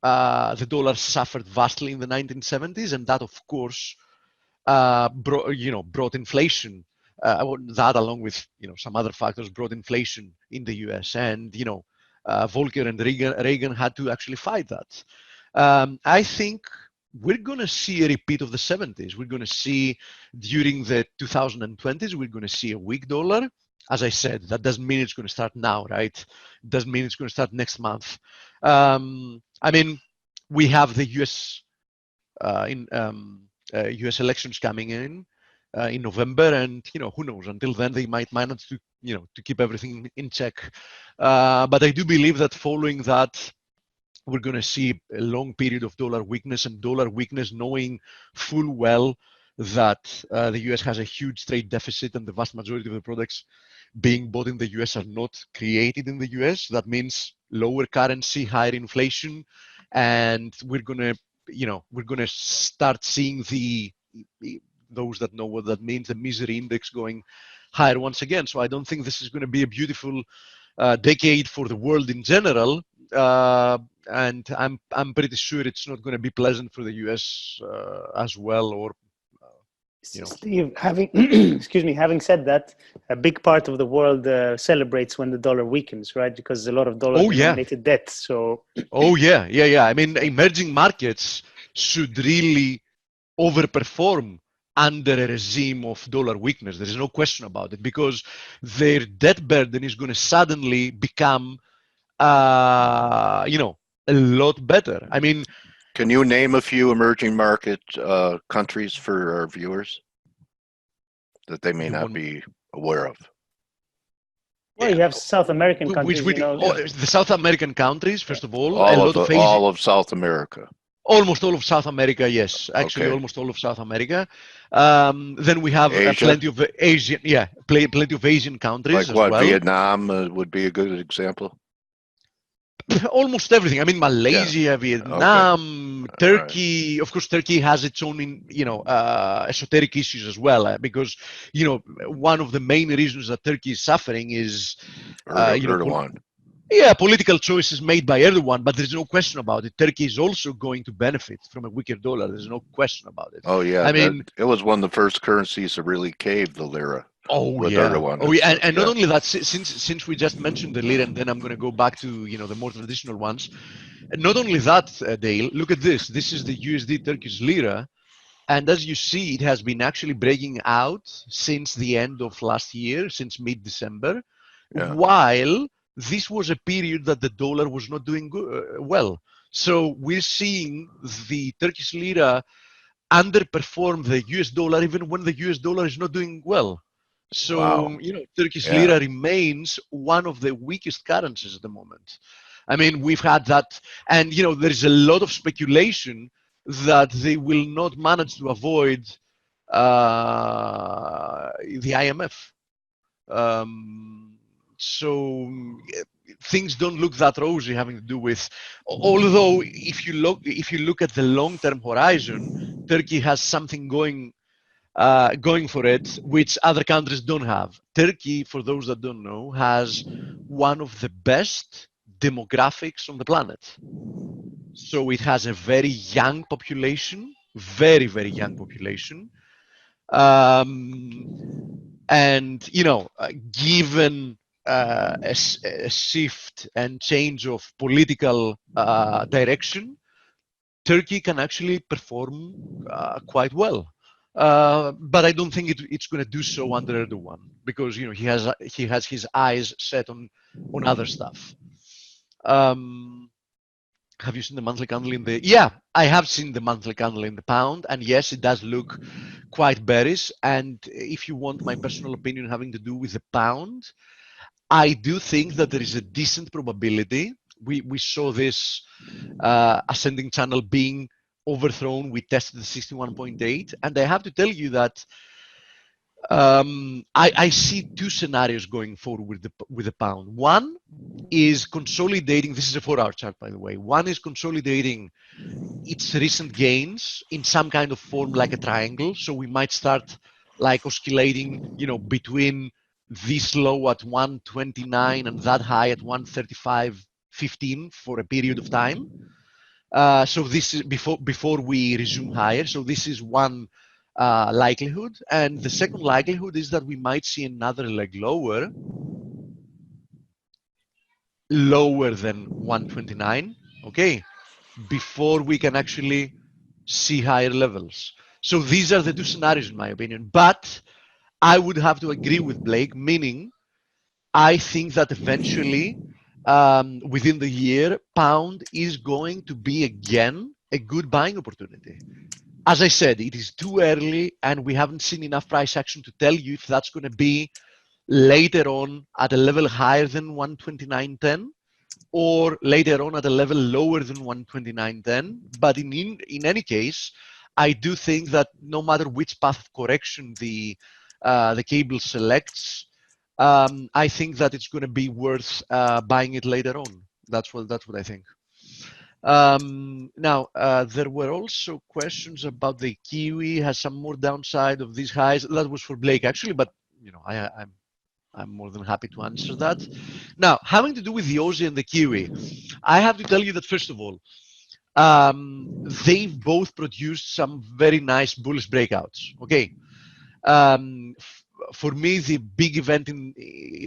the dollar suffered vastly in the 1970s, and that, of course, brought inflation. That, along with, you know, some other factors, brought inflation in the US. And, you know, Volcker and Reagan had to actually fight that. I think we're going to see a repeat of the 70s. We're going to see during the 2020s, we're going to see a weak dollar. As I said, that doesn't mean it's going to start now, right? It doesn't mean it's going to start next month. I mean, we have the US US elections coming in November, and, you know, who knows? Until then, they might manage to, you know, to keep everything in check. But I do believe that following that, we're going to see a long period of dollar weakness, and dollar weakness, knowing full well that the US has a huge trade deficit, and the vast majority of the products being bought in the US are not created in the US. That means lower currency, higher inflation, and we're going to, you know, we're going to start seeing those that know what that means, the misery index going higher once again. So I don't think this is going to be a beautiful decade for the world in general, and I'm pretty sure it's not going to be pleasant for the US as well. Or you know. Steve, having excuse me, having said that, a big part of the world celebrates when the dollar weakens, right? Because a lot of dollar-denominated debt. So. Oh yeah. I mean, emerging markets should really overperform under a regime of dollar weakness. There is no question about it, because their debt burden is going to suddenly become, you know, a lot better. I mean, can you name a few emerging market countries for our viewers that they may not be aware of? Well, you have South American countries. The South American countries, first of all. All of South America. Almost all of South America, yes. Actually, okay. Almost all of South America. Then we have plenty of Asian, plenty of Asian countries like as what, well. Vietnam would be a good example. Almost everything. I mean, Malaysia, Vietnam, Turkey. Right. Of course, Turkey has its own, you know, esoteric issues as well, because, you know, one of the main reasons that Turkey is suffering is, Erdogan. Political choices made by Erdogan, but there's no question about it. Turkey is also going to benefit from a weaker dollar. There's no question about it. Oh yeah, I mean, it was one of the first currencies to really cave the lira. Erdogan. And not only that, since we just mentioned the lira, and then I'm going to go back to, you know, the more traditional ones. And not only that, Dale, look at this. This is the USD Turkish lira, and as you see, it has been actually breaking out since the end of last year, since mid-December, while this was a period that the dollar was not doing well. So we're seeing the Turkish lira underperform the US dollar even when the US dollar is not doing well. So, Wow. Turkish Yeah. lira remains one of the weakest currencies at the moment. I mean, we've had that, and there's a lot of speculation that they will not manage to avoid the IMF. So things don't look that rosy, having to do with. Although, if you look at the long-term horizon, Turkey has something going for it, which other countries don't have. Turkey, for those that don't know, has one of the best demographics on the planet. So it has a very young population, very, very young population. And, given a shift and change of political direction, Turkey can actually perform quite well. But I don't think it's going to do so under Erdogan, because he has his eyes set on other stuff. Have you seen the monthly candle in the? Yeah, I have seen the monthly candle in the pound, and yes, it does look quite bearish. And if you want my personal opinion having to do with the pound, I do think that there is a decent probability. We saw this ascending channel being overthrown. We tested the 61.8, and I have to tell you that I see two scenarios going forward with the pound. One is consolidating. This is a 4-hour chart, by the way. One is consolidating its recent gains in some kind of form, like a triangle. So we might start like oscillating, between this low at 129 and that high at 135.15 for a period of time. So this is before we resume higher. So this is one likelihood, and the second likelihood is that we might see another leg lower than 129. Okay, before we can actually see higher levels. So these are the two scenarios, in my opinion. But I would have to agree with Blake, meaning I think that eventually, within the year, pound is going to be again a good buying opportunity. As I said, it is too early, and we haven't seen enough price action to tell you if that's going to be later on at a level higher than 129.10 or later on at a level lower than 129.10. But in any case, I do think that no matter which path of correction the cable selects, I think that it's going to be worth buying it later on. That's what I think. Now, there were also questions about the Kiwi has some more downside of these highs. That was for Blake, actually, but I'm more than happy to answer that. Now, having to do with the Aussie and the Kiwi, I have to tell you that, first of all, they've both produced some very nice bullish breakouts. Okay. For me, the big event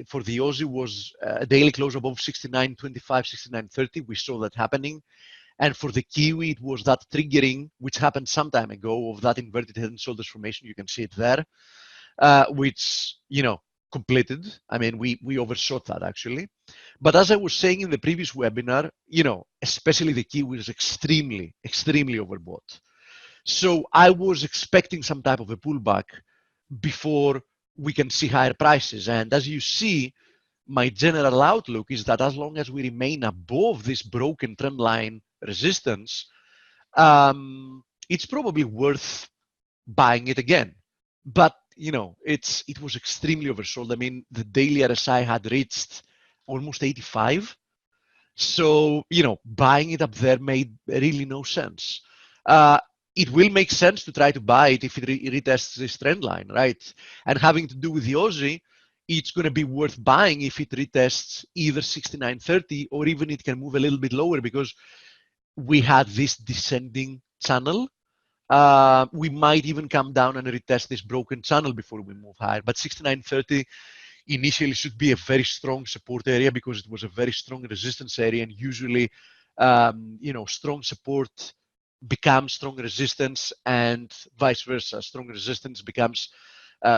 for the Aussie was a daily close above 69.25, 69.30. We saw that happening. And for the Kiwi, it was that triggering, which happened some time ago, of that inverted head and shoulders formation. You can see it there, which, completed. I mean, we overshot that, actually. But as I was saying in the previous webinar, especially the Kiwi is extremely, extremely overbought. So I was expecting some type of a pullback before we can see higher prices. And as you see, my general outlook is that as long as we remain above this broken trend line resistance, it's probably worth buying it again. But it was extremely oversold. I mean, the daily RSI had reached almost 85. So, buying it up there made really no sense. It will make sense to try to buy it if it retests this trend line, right? And having to do with the Aussie, it's going to be worth buying if it retests either 69.30 or even it can move a little bit lower, because we had this descending channel. We might even come down and retest this broken channel before we move higher. But 69.30 initially should be a very strong support area, because it was a very strong resistance area, and usually, strong support becomes strong resistance, and vice versa. Strong resistance becomes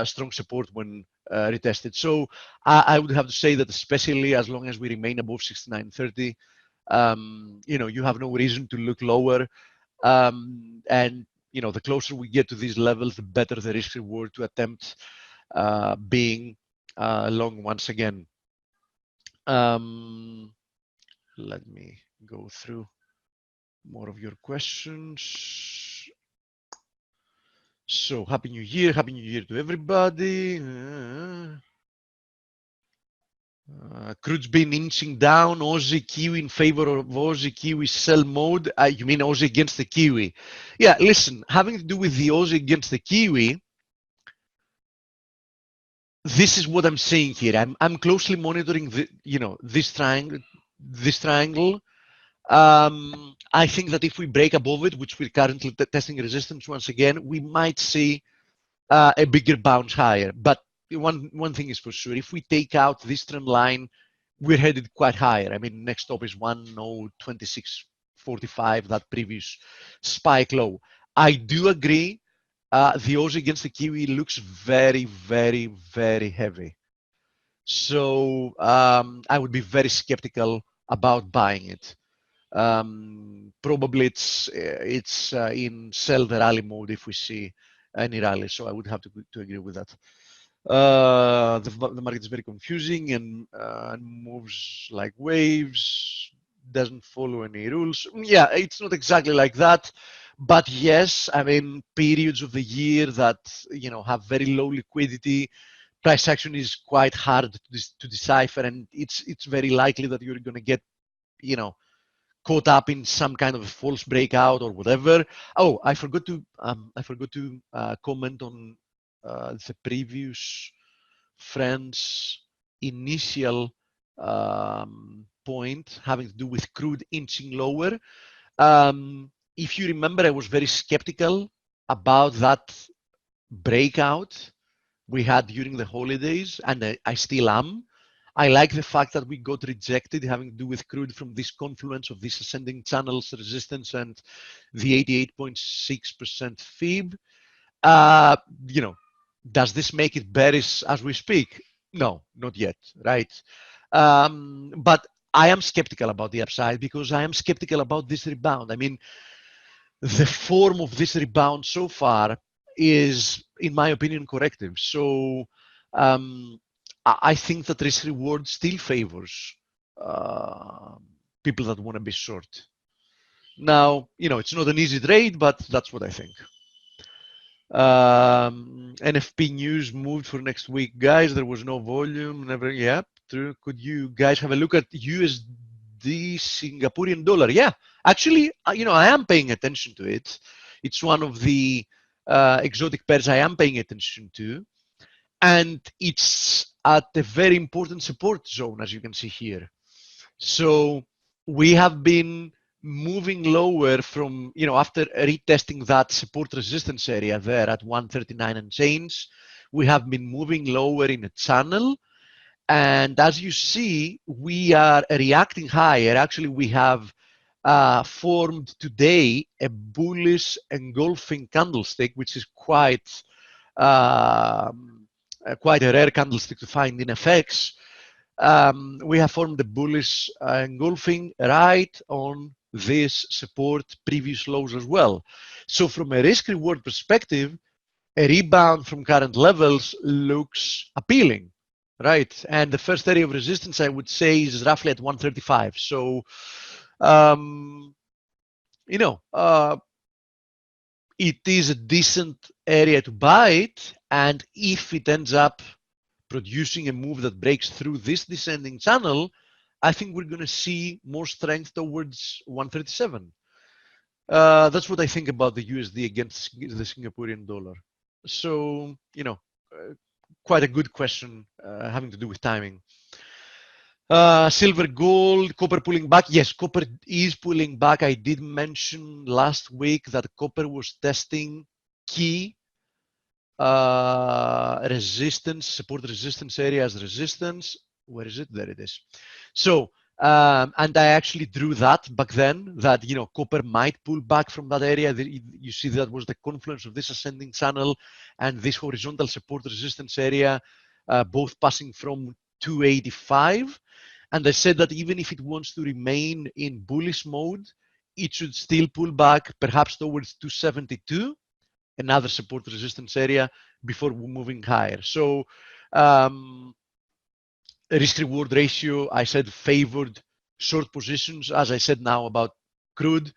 strong support when retested. So I would have to say that, especially as long as we remain above 69.30, you have no reason to look lower. And the closer we get to these levels, the better the risk reward to attempt being long once again. Let me go through more of your questions. So Happy New Year to everybody. Crude's been inching down. Aussie Kiwi in favor of Aussie Kiwi sell mode. You mean Aussie against the Kiwi? Yeah, listen, having to do with the Aussie against the Kiwi, this is what I'm saying here. I'm closely monitoring the, this triangle. I think that if we break above it, which we're currently testing resistance once again, we might see a bigger bounce higher. But one thing is for sure, if we take out this trend line, we're headed quite higher. I mean, next stop is 1:026.45, that previous spike low. I do agree. The Aussie against the Kiwi looks very, very, very heavy. So I would be very skeptical about buying it. Probably it's in sell the rally mode if we see any rally. So I would have to agree with that. The market is very confusing and moves like waves, doesn't follow any rules. Yeah, it's not exactly like that, but yes, I mean, periods of the year that have very low liquidity, price action is quite hard to decipher, and it's very likely that you're going to get caught up in some kind of a false breakout or whatever. Oh, I forgot to comment on the previous friend's initial point having to do with crude inching lower. If you remember, I was very skeptical about that breakout we had during the holidays, and I still am. I like the fact that we got rejected having to do with crude from this confluence of this ascending channels resistance and the 88.6% fib. Does this make it bearish as we speak? No, not yet, right? But I am skeptical about the upside because I am skeptical about this rebound. I mean, the form of this rebound so far is, in my opinion, corrective. So I think that risk reward still favors people that want to be short. Now, it's not an easy trade, but that's what I think. NFP news moved for next week, guys. There was no volume. Never. Yeah, true. Could you guys have a look at USD Singaporean dollar? Yeah, actually, I am paying attention to it. It's one of the exotic pairs I am paying attention to, and it's at a very important support zone, as you can see here. So we have been moving lower from, after retesting that support resistance area there at 139 and change, we have been moving lower in a channel. And as you see, we are reacting higher. Actually, we have formed today a bullish engulfing candlestick, which is quite a rare candlestick to find in FX. We have formed a bullish engulfing right on this support previous lows as well. So from a risk reward perspective, a rebound from current levels looks appealing, right? And the first area of resistance, I would say, is roughly at 135. So, it is a decent area to buy it. And if it ends up producing a move that breaks through this descending channel, I think we're going to see more strength towards 137. That's what I think about the USD against the Singaporean dollar. So, quite a good question having to do with timing. Silver, gold, copper pulling back. Yes, copper is pulling back. I did mention last week that copper was testing key resistance, support resistance area as resistance. Where is it? There it is. So, and I actually drew that back then, that, copper might pull back from that area. You see that was the confluence of this ascending channel and this horizontal support resistance area, both passing from 285. And I said that even if it wants to remain in bullish mode, it should still pull back perhaps towards 272. another support resistance area before moving higher. So risk reward ratio, I said favored short positions, as I said now about crude.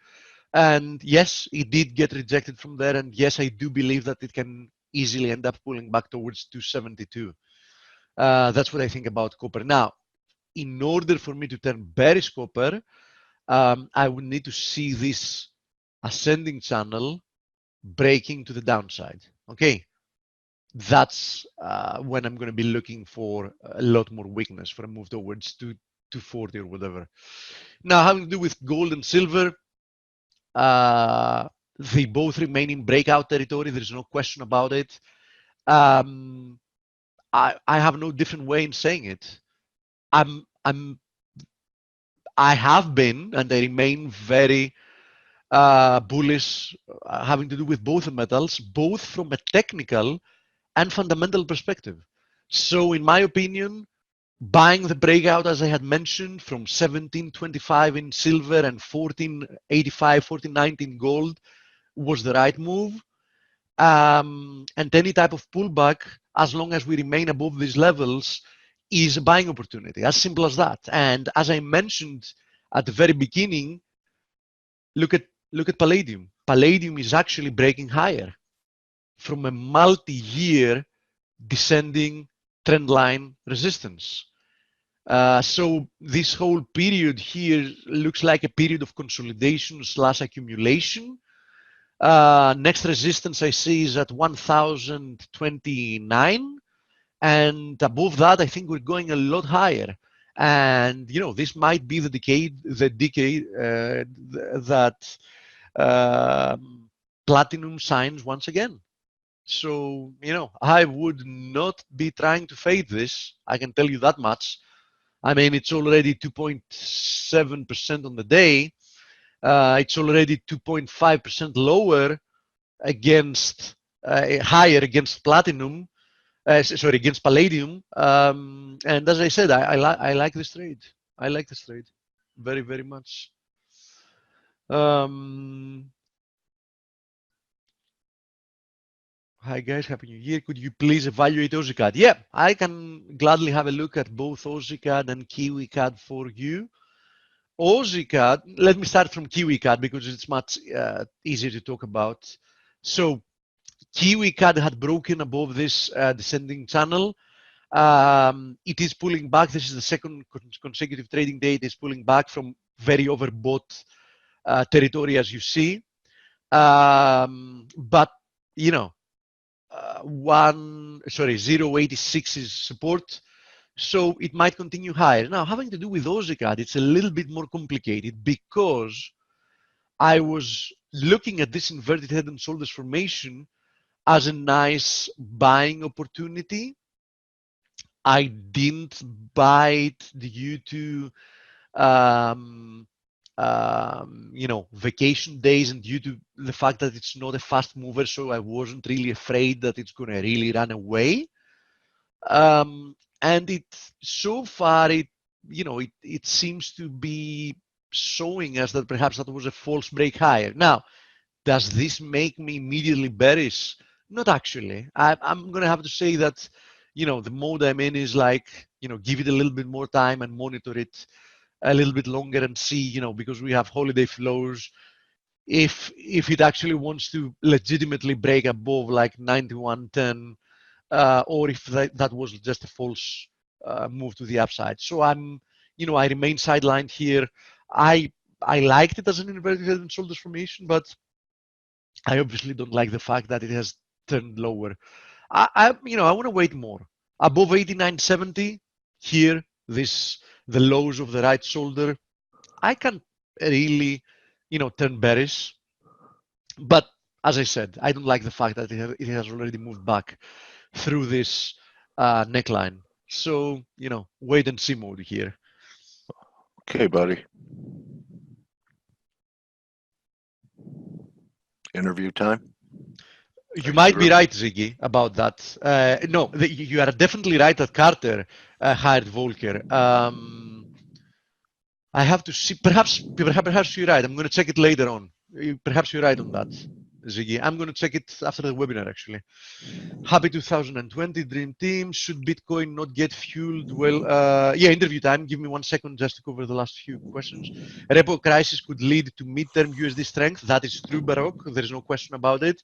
And yes, it did get rejected from there. And yes, I do believe that it can easily end up pulling back towards 272. That's what I think about copper. Now, in order for me to turn bearish copper, I would need to see this ascending channel breaking to the downside. Okay, that's when I'm going to be looking for a lot more weakness for a move towards 240 or whatever. Now, having to do with gold and silver, they both remain in breakout territory. There's no question about it. I have no different way in saying it. I have been, and I remain very bullish, having to do with both the metals, both from a technical and fundamental perspective. So, in my opinion, buying the breakout, as I had mentioned, from 1725 in silver and 1485, 1490 in gold was the right move. And any type of pullback, as long as we remain above these levels, is a buying opportunity. As simple as that. And as I mentioned at the very beginning, look at palladium. Palladium is actually breaking higher from a multi-year descending trend line resistance. So this whole period here looks like a period of consolidation / accumulation. Next resistance I see is at 1029, and above that I think we're going a lot higher. And this might be the decade that platinum signs once again. So I would not be trying to fade this. I can tell you that much. I mean, it's already 2.7% on the day. It's already 2.5% lower against higher against platinum. Sorry, against palladium. And as I said, I like this trade. I like this trade very, very much. Hi guys, Happy New Year. Could you please evaluate AussieCAD? Yeah, I can gladly have a look at both AussieCAD and KiwiCAD for you. AussieCAD, let me start from KiwiCAD because it's much easier to talk about. So KiwiCAD had broken above this descending channel. It is pulling back. This is the second consecutive trading day. It is pulling back from very overbought territory, as you see. But 0.86 is support, so it might continue higher. Now, having to do with AussieCAD, it's a little bit more complicated because I was looking at this inverted head and shoulders formation as a nice buying opportunity. I didn't buy it due to vacation days and due to the fact that it's not a fast mover, so I wasn't really afraid that it's going to really run away. And so far, it seems to be showing us that perhaps that was a false break higher. Now, does this make me immediately bearish? Not actually. I'm going to have to say that, the mode I'm in is like, give it a little bit more time and monitor it a little bit longer and see, because we have holiday flows, if it actually wants to legitimately break above like 91.10, or if that was just a false move to the upside. So I remain sidelined here. I liked it as an inverted head and shoulders formation, but I obviously don't like the fact that it has turned lower. I want to wait more. Above 89.70 here, the lows of the right shoulder, I can really, turn bearish. But as I said, I don't like the fact that it has already moved back through this neckline. So, wait and see mode here. Okay, buddy. Interview time? You might be right, Ziggy, about that. No, you are definitely right that Carter hired Volker. I have to see. Perhaps you're right. I'm going to check it later on. Perhaps you're right on that, Ziggy. I'm going to check it after the webinar, actually. Happy 2020, Dream Team. Should Bitcoin not get fueled? Well, yeah, interview time. Give me 1 second just to cover the last few questions. Repo crisis could lead to midterm USD strength. That is true, Baroque. There's no question about it.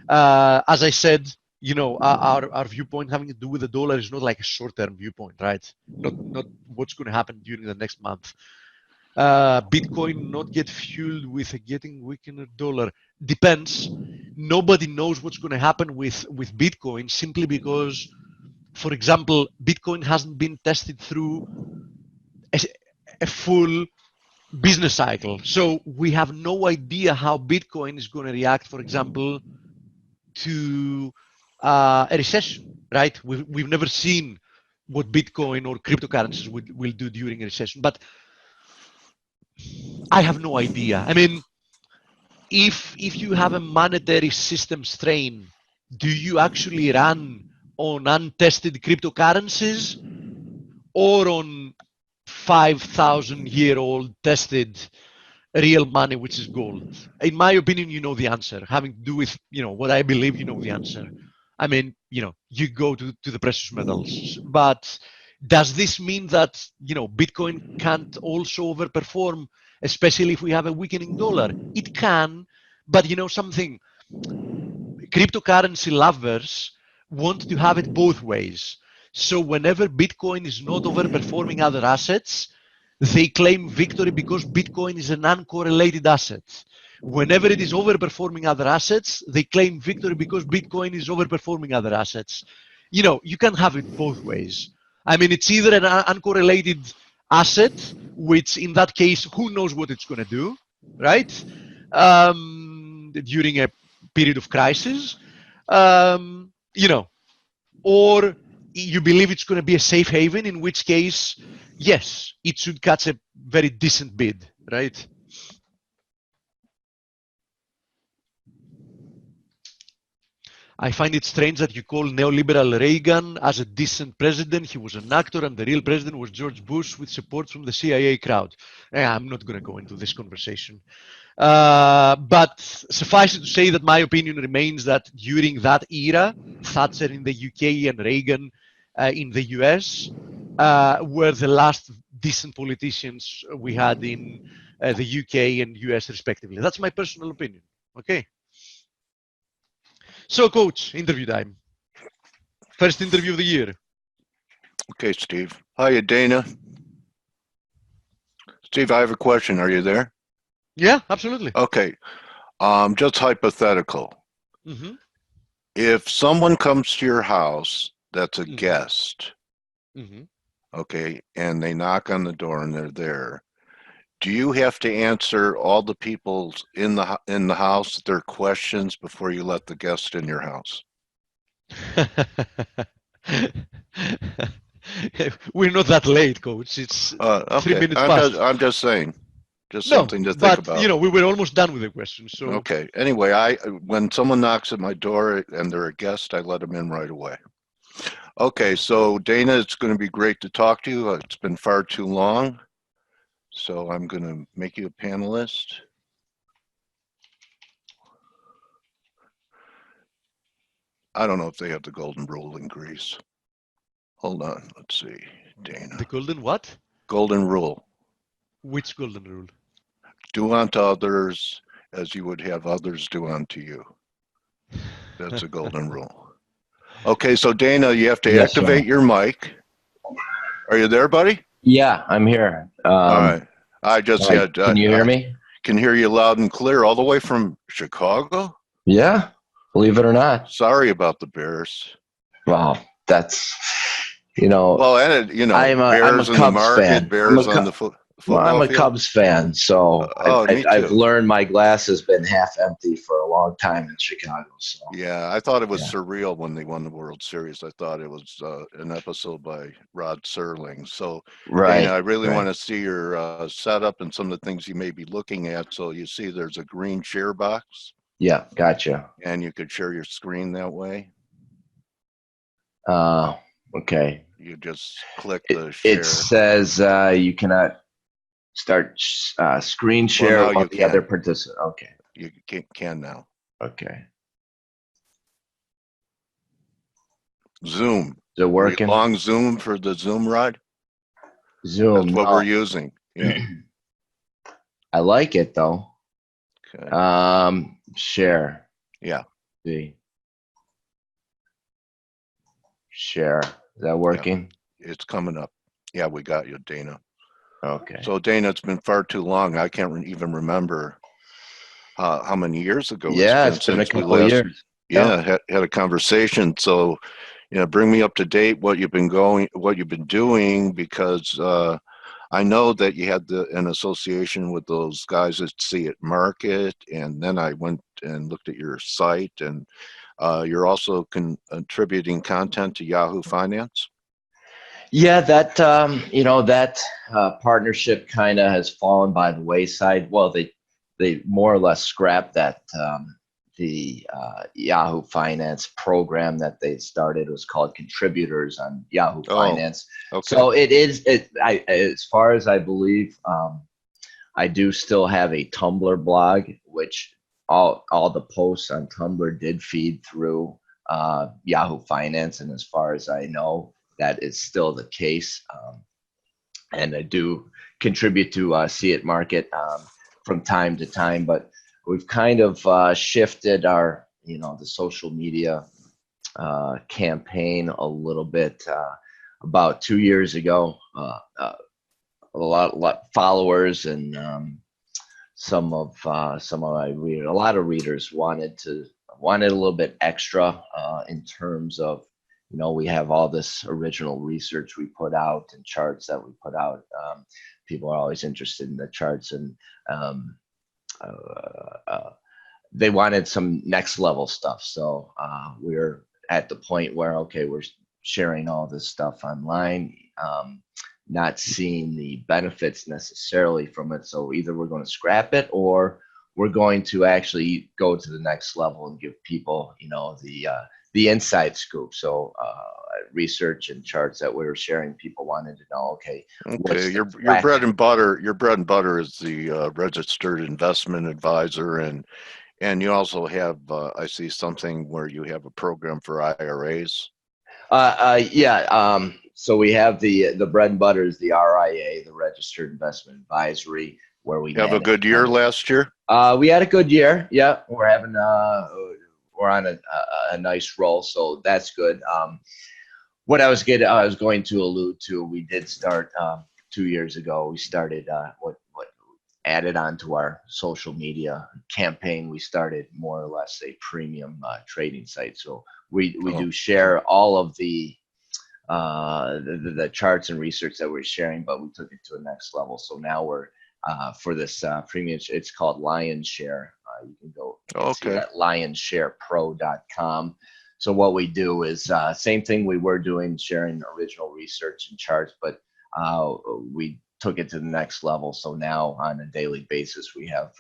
As I said, you know, our viewpoint having to do with the dollar is not like a short-term viewpoint, right? Not what's going to happen during the next month. Bitcoin not get fueled with a getting weaker dollar. Depends. Nobody knows what's going to happen with Bitcoin simply because, for example, Bitcoin hasn't been tested through a full business cycle. So we have no idea how Bitcoin is going to react, for example, to a recession, right? We've never seen what Bitcoin or cryptocurrencies will do during a recession, but I have no idea. I mean, if you have a monetary system strain, do you actually run on untested cryptocurrencies or on 5,000-year-old tested real money, which is gold? In my opinion, you know the answer. Having to do with, you know, what I believe, you know the answer. I mean, you know, you go to the precious metals. But does this mean that, you know, Bitcoin can't also overperform, especially if we have a weakening dollar? It can, but you know something, cryptocurrency lovers want to have it both ways. So whenever Bitcoin is not overperforming other assets, they claim victory because Bitcoin is an uncorrelated asset. Whenever it is overperforming other assets, they claim victory because Bitcoin is overperforming other assets. You know, you can have it both ways. I mean, it's either an uncorrelated asset, which in that case, who knows what it's going to do, right? During a period of crisis, you know, or you believe it's going to be a safe haven, in which case, yes, it should catch a very decent bid, right? I find it strange that you call neoliberal Reagan as a decent president. He was an actor, and the real president was George Bush with support from the CIA crowd. I'm not going to go into this conversation. But suffice it to say that my opinion remains that during that era, Thatcher in the UK and Reagan in the US were the last decent politicians we had in the UK and US respectively. That's my personal opinion. Okay. So, coach, interview time. First interview of the year. Okay, Steve. Hiya, Dana. Steve, I have a question. Are you there? Yeah, absolutely. Okay. Just hypothetical. Mm-hmm. If someone comes to your house that's a guest, okay, and they knock on the door and they're there, do you have to answer all the people in the house their questions before you let the guest in your house? We're not that late, coach. It's Okay. 3 minutes past. I'm just saying, just No, something to think but about. you know, we were almost done with the question. So okay. Anyway, when someone knocks at my door and they're a guest, I let them in right away. Okay, so Dana, it's going to be great to talk to you. It's been far too long. So I'm going to make you a panelist. I don't know if they have the golden rule in Greece. Hold on, let's see, Dana. The golden what? Golden rule. Which golden rule? Do unto others as you would have others do unto you. That's a golden rule. Okay, so Dana, you have to activate your mic. Are you there, buddy? Yeah, I'm here. All right. I just had. Can you hear me? Can hear you loud and clear, all the way from Chicago. Yeah, believe it or not. Sorry about the Bears. Wow, that's, you know. Well, and you know, I'm Bears a in the Cubs market, fan. Bears on the football I'm a field. Cubs fan, so me I've too. learned my glass has been half empty for a long time in Chicago. So Yeah, I thought it was surreal when they won the World Series. I thought it was an episode by Rod Serling. So, Dana, I really want to see your setup and some of the things you may be looking at. So you see there's a green share box. Yeah, gotcha. And you could share your screen that way. Okay. You just click the share. It says you cannot start screen share Well, now while you the can. other participant. Okay. You can now. Okay. Zoom. Is it working? Long Zoom for the Zoom ride. Zoom. That's what no. we're using. Yeah. I like it though. Okay. Share. Yeah. See. Share. Is that working? It's coming up. Yeah, we got you, Dana. Okay. So Dana, it's been far too long. I can't even remember how many years ago Yeah, it's been a since we couple of last years. had a conversation. So, bring me up to date what you've been doing, because I know that you had an association with those guys at See It Market, and then I went and looked at your site, and you're also contributing content to Yahoo Finance. Yeah, that that partnership kind of has fallen by the wayside. Well, they more or less scrapped that the Yahoo Finance program that they started. Was called Contributors on Yahoo Finance. Okay. So as far as I believe, I do still have a Tumblr blog, which all the posts on Tumblr did feed through Yahoo Finance, and as far as I know, that is still the case. And I do contribute to See It Market from time to time, but we've kind of shifted our, the social media campaign a little bit. About 2 years ago, a lot followers and some of my readers, a lot of readers wanted a little bit extra in terms of, we have all this original research we put out and charts that we put out. People are always interested in the charts, and they wanted some next level stuff. So we're at the point where, okay, we're sharing all this stuff online, not seeing the benefits necessarily from it. So either we're going to scrap it, or we're going to actually go to the next level and give people, the inside scoop. So research and charts that we were sharing, people wanted to know, okay, your bread and butter is the registered investment advisor, and you also have I see something where you have a program for IRAs. So we have the bread and butter is the RIA, the Registered Investment Advisory, where we have a good year last year. We had a good year. Yeah, we're having we're on a nice roll, so that's good. What I was going to allude to, we did start 2 years ago. We started what added on to our social media campaign. We started more or less a premium trading site. So we do share all of the charts and research that we're sharing, but we took it to a next level. So now we're for this premium, it's called Lion Share. You can go see that lionsharepro.com. So what we do is same thing we were doing, sharing original research and charts, but we took it to the next level. So now on a daily basis, we have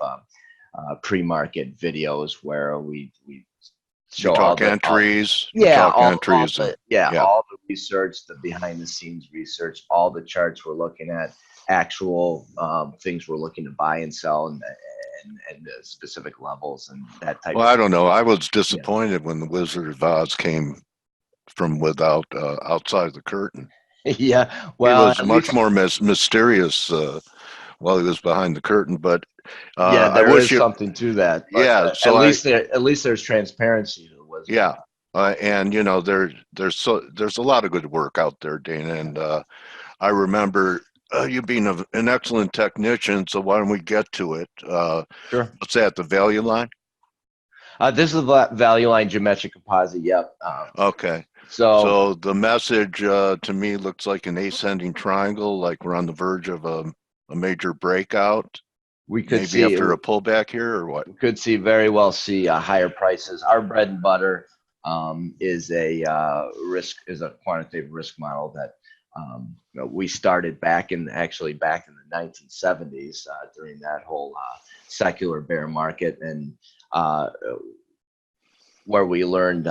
pre-market videos where we show all the entries. all the research, the behind the scenes research, all the charts we're looking at, actual things we're looking to buy and sell, and the specific levels and that type. Well, I don't know. I was disappointed when the Wizard of Oz came from without outside the curtain. Yeah, well, it was much more mysterious while he was behind the curtain. But there is something to that. But, so at least there's transparency to the Wizard. Yeah, and there's a lot of good work out there, Dana. And I remember you being an excellent technician. So why don't we get to it? Sure. What's that? The value line? This is the value line geometric composite. Yep. Okay. So the message to me looks like an ascending triangle, like we're on the verge of a major breakout. We could maybe see after a pullback here, or what? We could very well see higher prices. Our bread and butter is a quantitative risk model that we started back in the 1970s during that whole secular bear market, and where we learned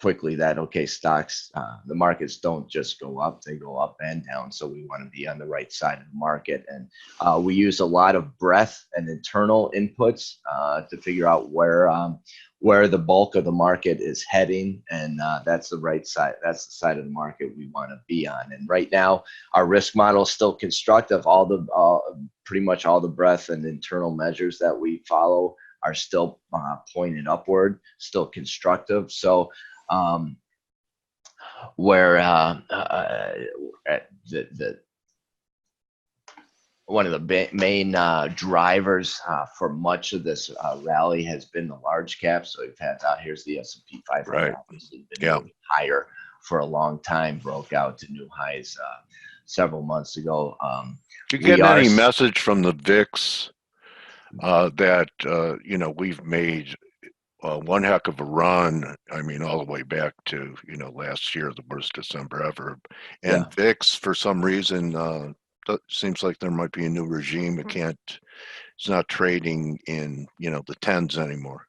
quickly that, okay, stocks, the markets don't just go up, they go up and down. So we want to be on the right side of the market. And we use a lot of breadth and internal inputs to figure out where where the bulk of the market is heading, and that's the right side. That's the side of the market we want to be on. And right now, our risk model is still constructive. Pretty much all the breadth and internal measures that we follow are still pointed upward, still constructive. So where one of the main drivers for much of this rally has been the large caps. So we've had here's the S&P 500, Right. obviously been moving higher for a long time, broke out to new highs several months ago. Did you get any message from the VIX that you know, we've made one heck of a run? I mean, all the way back to, you know, last year, the worst December ever. And Yeah. VIX, for some reason, seems like there might be a new regime. It's not trading in, you know, the tens anymore.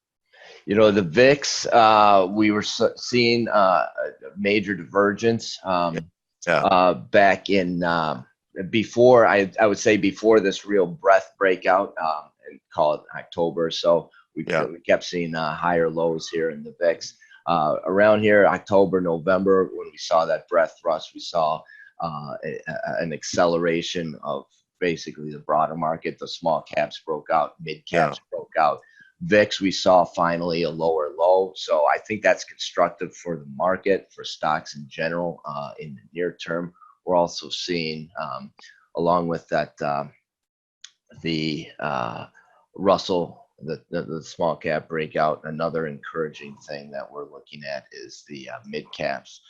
You know, the VIX, we were seeing a major divergence back in before, I would say before this real breadth breakout, and call it October. So we kept seeing higher lows here in the VIX. Around here, October, November, when we saw that breadth thrust, we saw an acceleration of basically the broader market. The small caps broke out, mid caps broke out. VIX, we saw finally a lower low. So I think that's constructive for the market, for stocks in general in the near term. We're also seeing, along with that, the Russell, the small cap breakout. Another encouraging thing that we're looking at is the mid caps,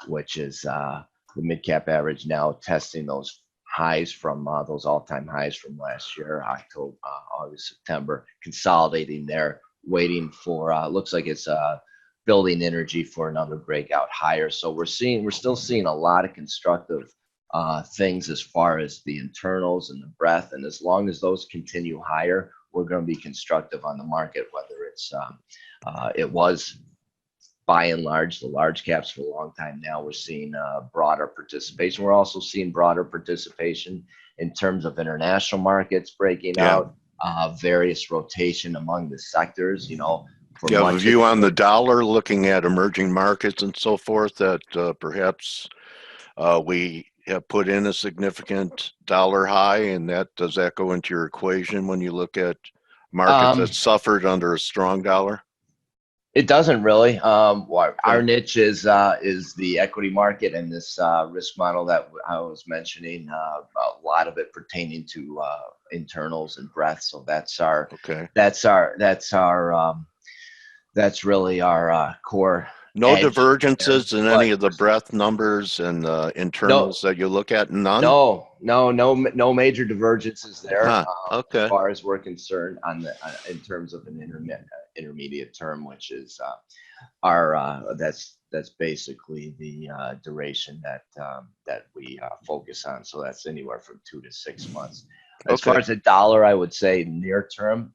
which is the mid cap average now testing those highs from those all-time highs from last year, October, August, September, consolidating there, waiting for looks like it's building energy for another breakout higher. So we're still seeing a lot of constructive things as far as the internals and the breadth, and as long as those continue higher, we're going to be constructive on the market. Whether it's it was by and large the large caps for a long time now, we're seeing broader participation. We're also seeing broader participation in terms of international markets breaking out, various rotation among the sectors. You know, you have a view on the dollar, looking at emerging markets and so forth, that perhaps we have put in a significant dollar high, and does that go into your equation when you look at markets that suffered under a strong dollar? It doesn't really. Our niche is the equity market, and this risk model that I was mentioning, a lot of it pertaining to internals and breadth. So that's really our core. No divergences in any of the breadth numbers and internals that you look at? None? No major divergences there. Okay. As far as we're concerned, in terms of an intermediate term, which is that's basically the duration that we focus on. So that's anywhere from 2 to 6 months. As far as the dollar, I would say near term,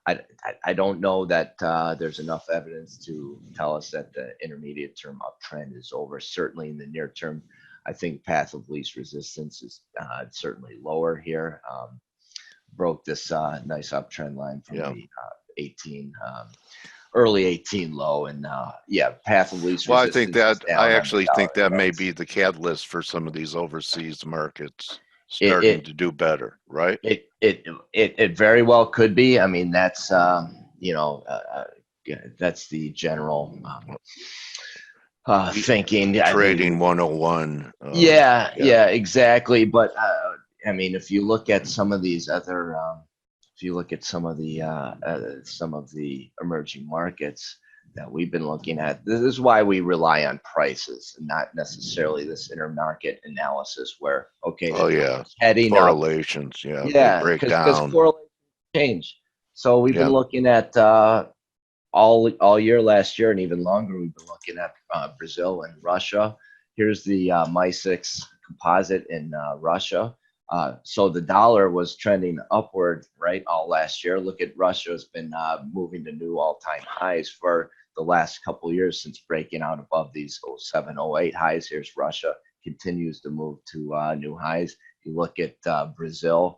I don't know that there's enough evidence to tell us that the intermediate term uptrend is over. Certainly in the near term, I think path of least resistance is certainly lower here. Broke this nice uptrend line from the 18, early 18 low, and path of least resistance. I actually think that may be the catalyst for some of these overseas markets starting to do better, right? It very well could be. I mean, that's that's the general thinking. Trading 101. Yeah, exactly. But I mean, if you look at some of these other, if you look at some of the emerging markets that we've been looking at, this is why we rely on prices and not necessarily this intermarket analysis where heading correlations, they break down because correlations change. So we've been looking at all year last year, and even longer we've been looking at Brazil and Russia. Here's the MY6 composite in Russia. So the dollar was trending upward, right, all last year. Look at Russia has been moving to new all-time highs for the last couple of years since breaking out above these 07, 08 highs. Here's Russia, continues to move to new highs. You look at Brazil,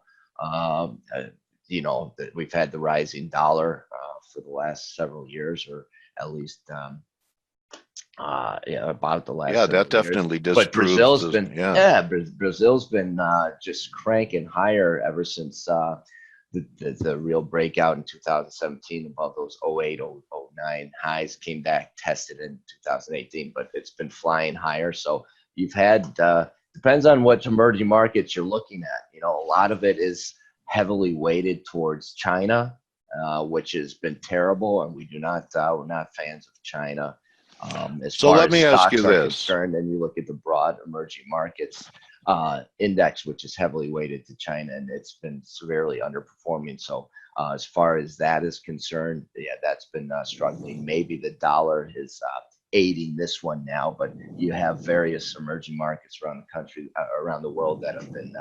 that we've had the rising dollar for the last several years, or at least about the last Yeah, several that definitely years. But disproves Brazil's this. been Yeah. Brazil's been just cranking higher ever since the real breakout in 2017 above those 08, 09 highs, came back, tested in 2018, but it's been flying higher. So you've had, depends on what emerging markets you're looking at. A lot of it is heavily weighted towards China, which has been terrible, and we're not fans of China. As So far let as me ask you stocks are this. concerned, and you look at the broad emerging markets index, which is heavily weighted to China, and it's been severely underperforming. So as far as that is concerned, yeah, that's been struggling. Maybe the dollar is aiding this one now, but you have various emerging markets around the country, around the world, that have been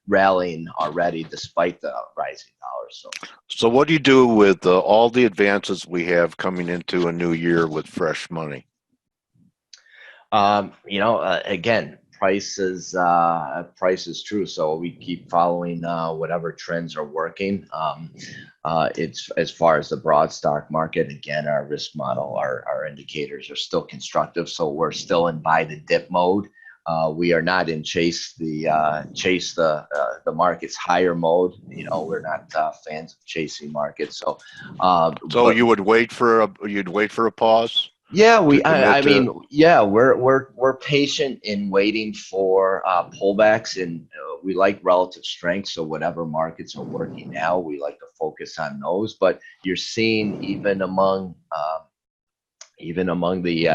rallying already despite the rising dollar. So what do you do with all the advances we have coming into a new year with fresh money? Again, price is true. So we keep following whatever trends are working. It's as far as the broad stock market. Again, our risk model, our indicators are still constructive. So we're still in buy the dip mode. We are not in chase the market's higher mode. We're not fans of chasing markets. So you would wait for a pause? Yeah, we're patient in waiting for pullbacks, and we like relative strength. So whatever markets are working now, we like to focus on those. But you're seeing even among the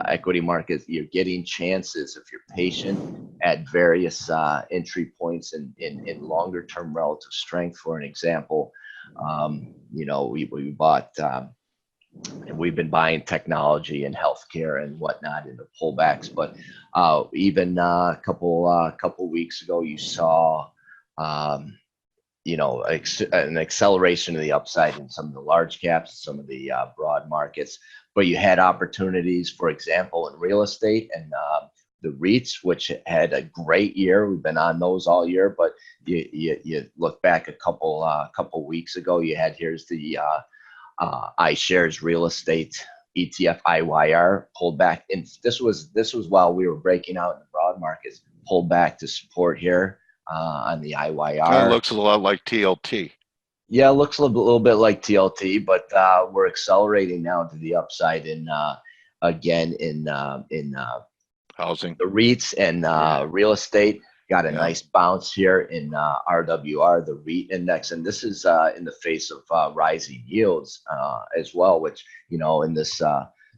equity markets, you're getting chances if you're patient at various entry points in longer term relative strength. For an example, we bought. And we've been buying technology and healthcare and whatnot in the pullbacks, but even a couple weeks ago, you saw an acceleration of the upside in some of the large caps, some of the broad markets. But you had opportunities, for example, in real estate and the REITs, which had a great year. We've been on those all year, but you look back a couple weeks ago, here's the iShares real estate ETF IYR pulled back, and this was while we were breaking out in the broad markets, pulled back to support here on the IYR. It looks a lot like TLT. Yeah, it looks a little bit like TLT, but we're accelerating now to the upside in Housing, the REITs and real estate. Got a nice bounce here in RWR, the REIT index, and this is in the face of rising yields as well, which, in this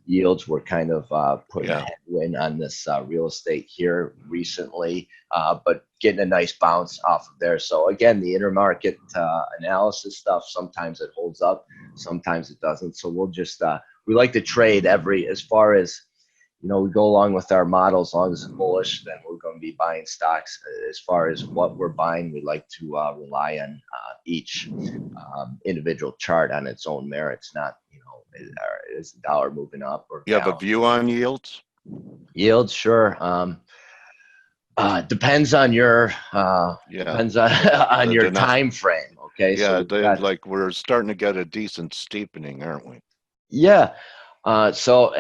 yields were kind of putting a headwind on this real estate here recently, but getting a nice bounce off of there. So again, the intermarket analysis stuff, sometimes it holds up, sometimes it doesn't. So we'll just, we like to trade as far as, we go along with our model. As long as it's bullish, then we're going to be buying stocks. As far as what we're buying, we like to rely on each individual chart on its own merits, not, is the dollar moving up or you down. have a view on yields? Yields, sure. Depends on your your time frame. Okay. Yeah, So we're starting to get a decent steepening, aren't we? Yeah. So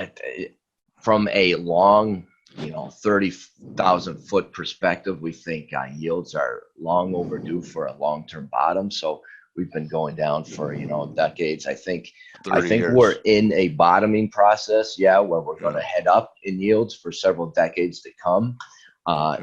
from a long, 30,000 foot perspective, we think yields are long overdue for a long-term bottom. So we've been going down for, decades. I think we're in a bottoming process. Yeah. Where we're going to head up in yields for several decades to come.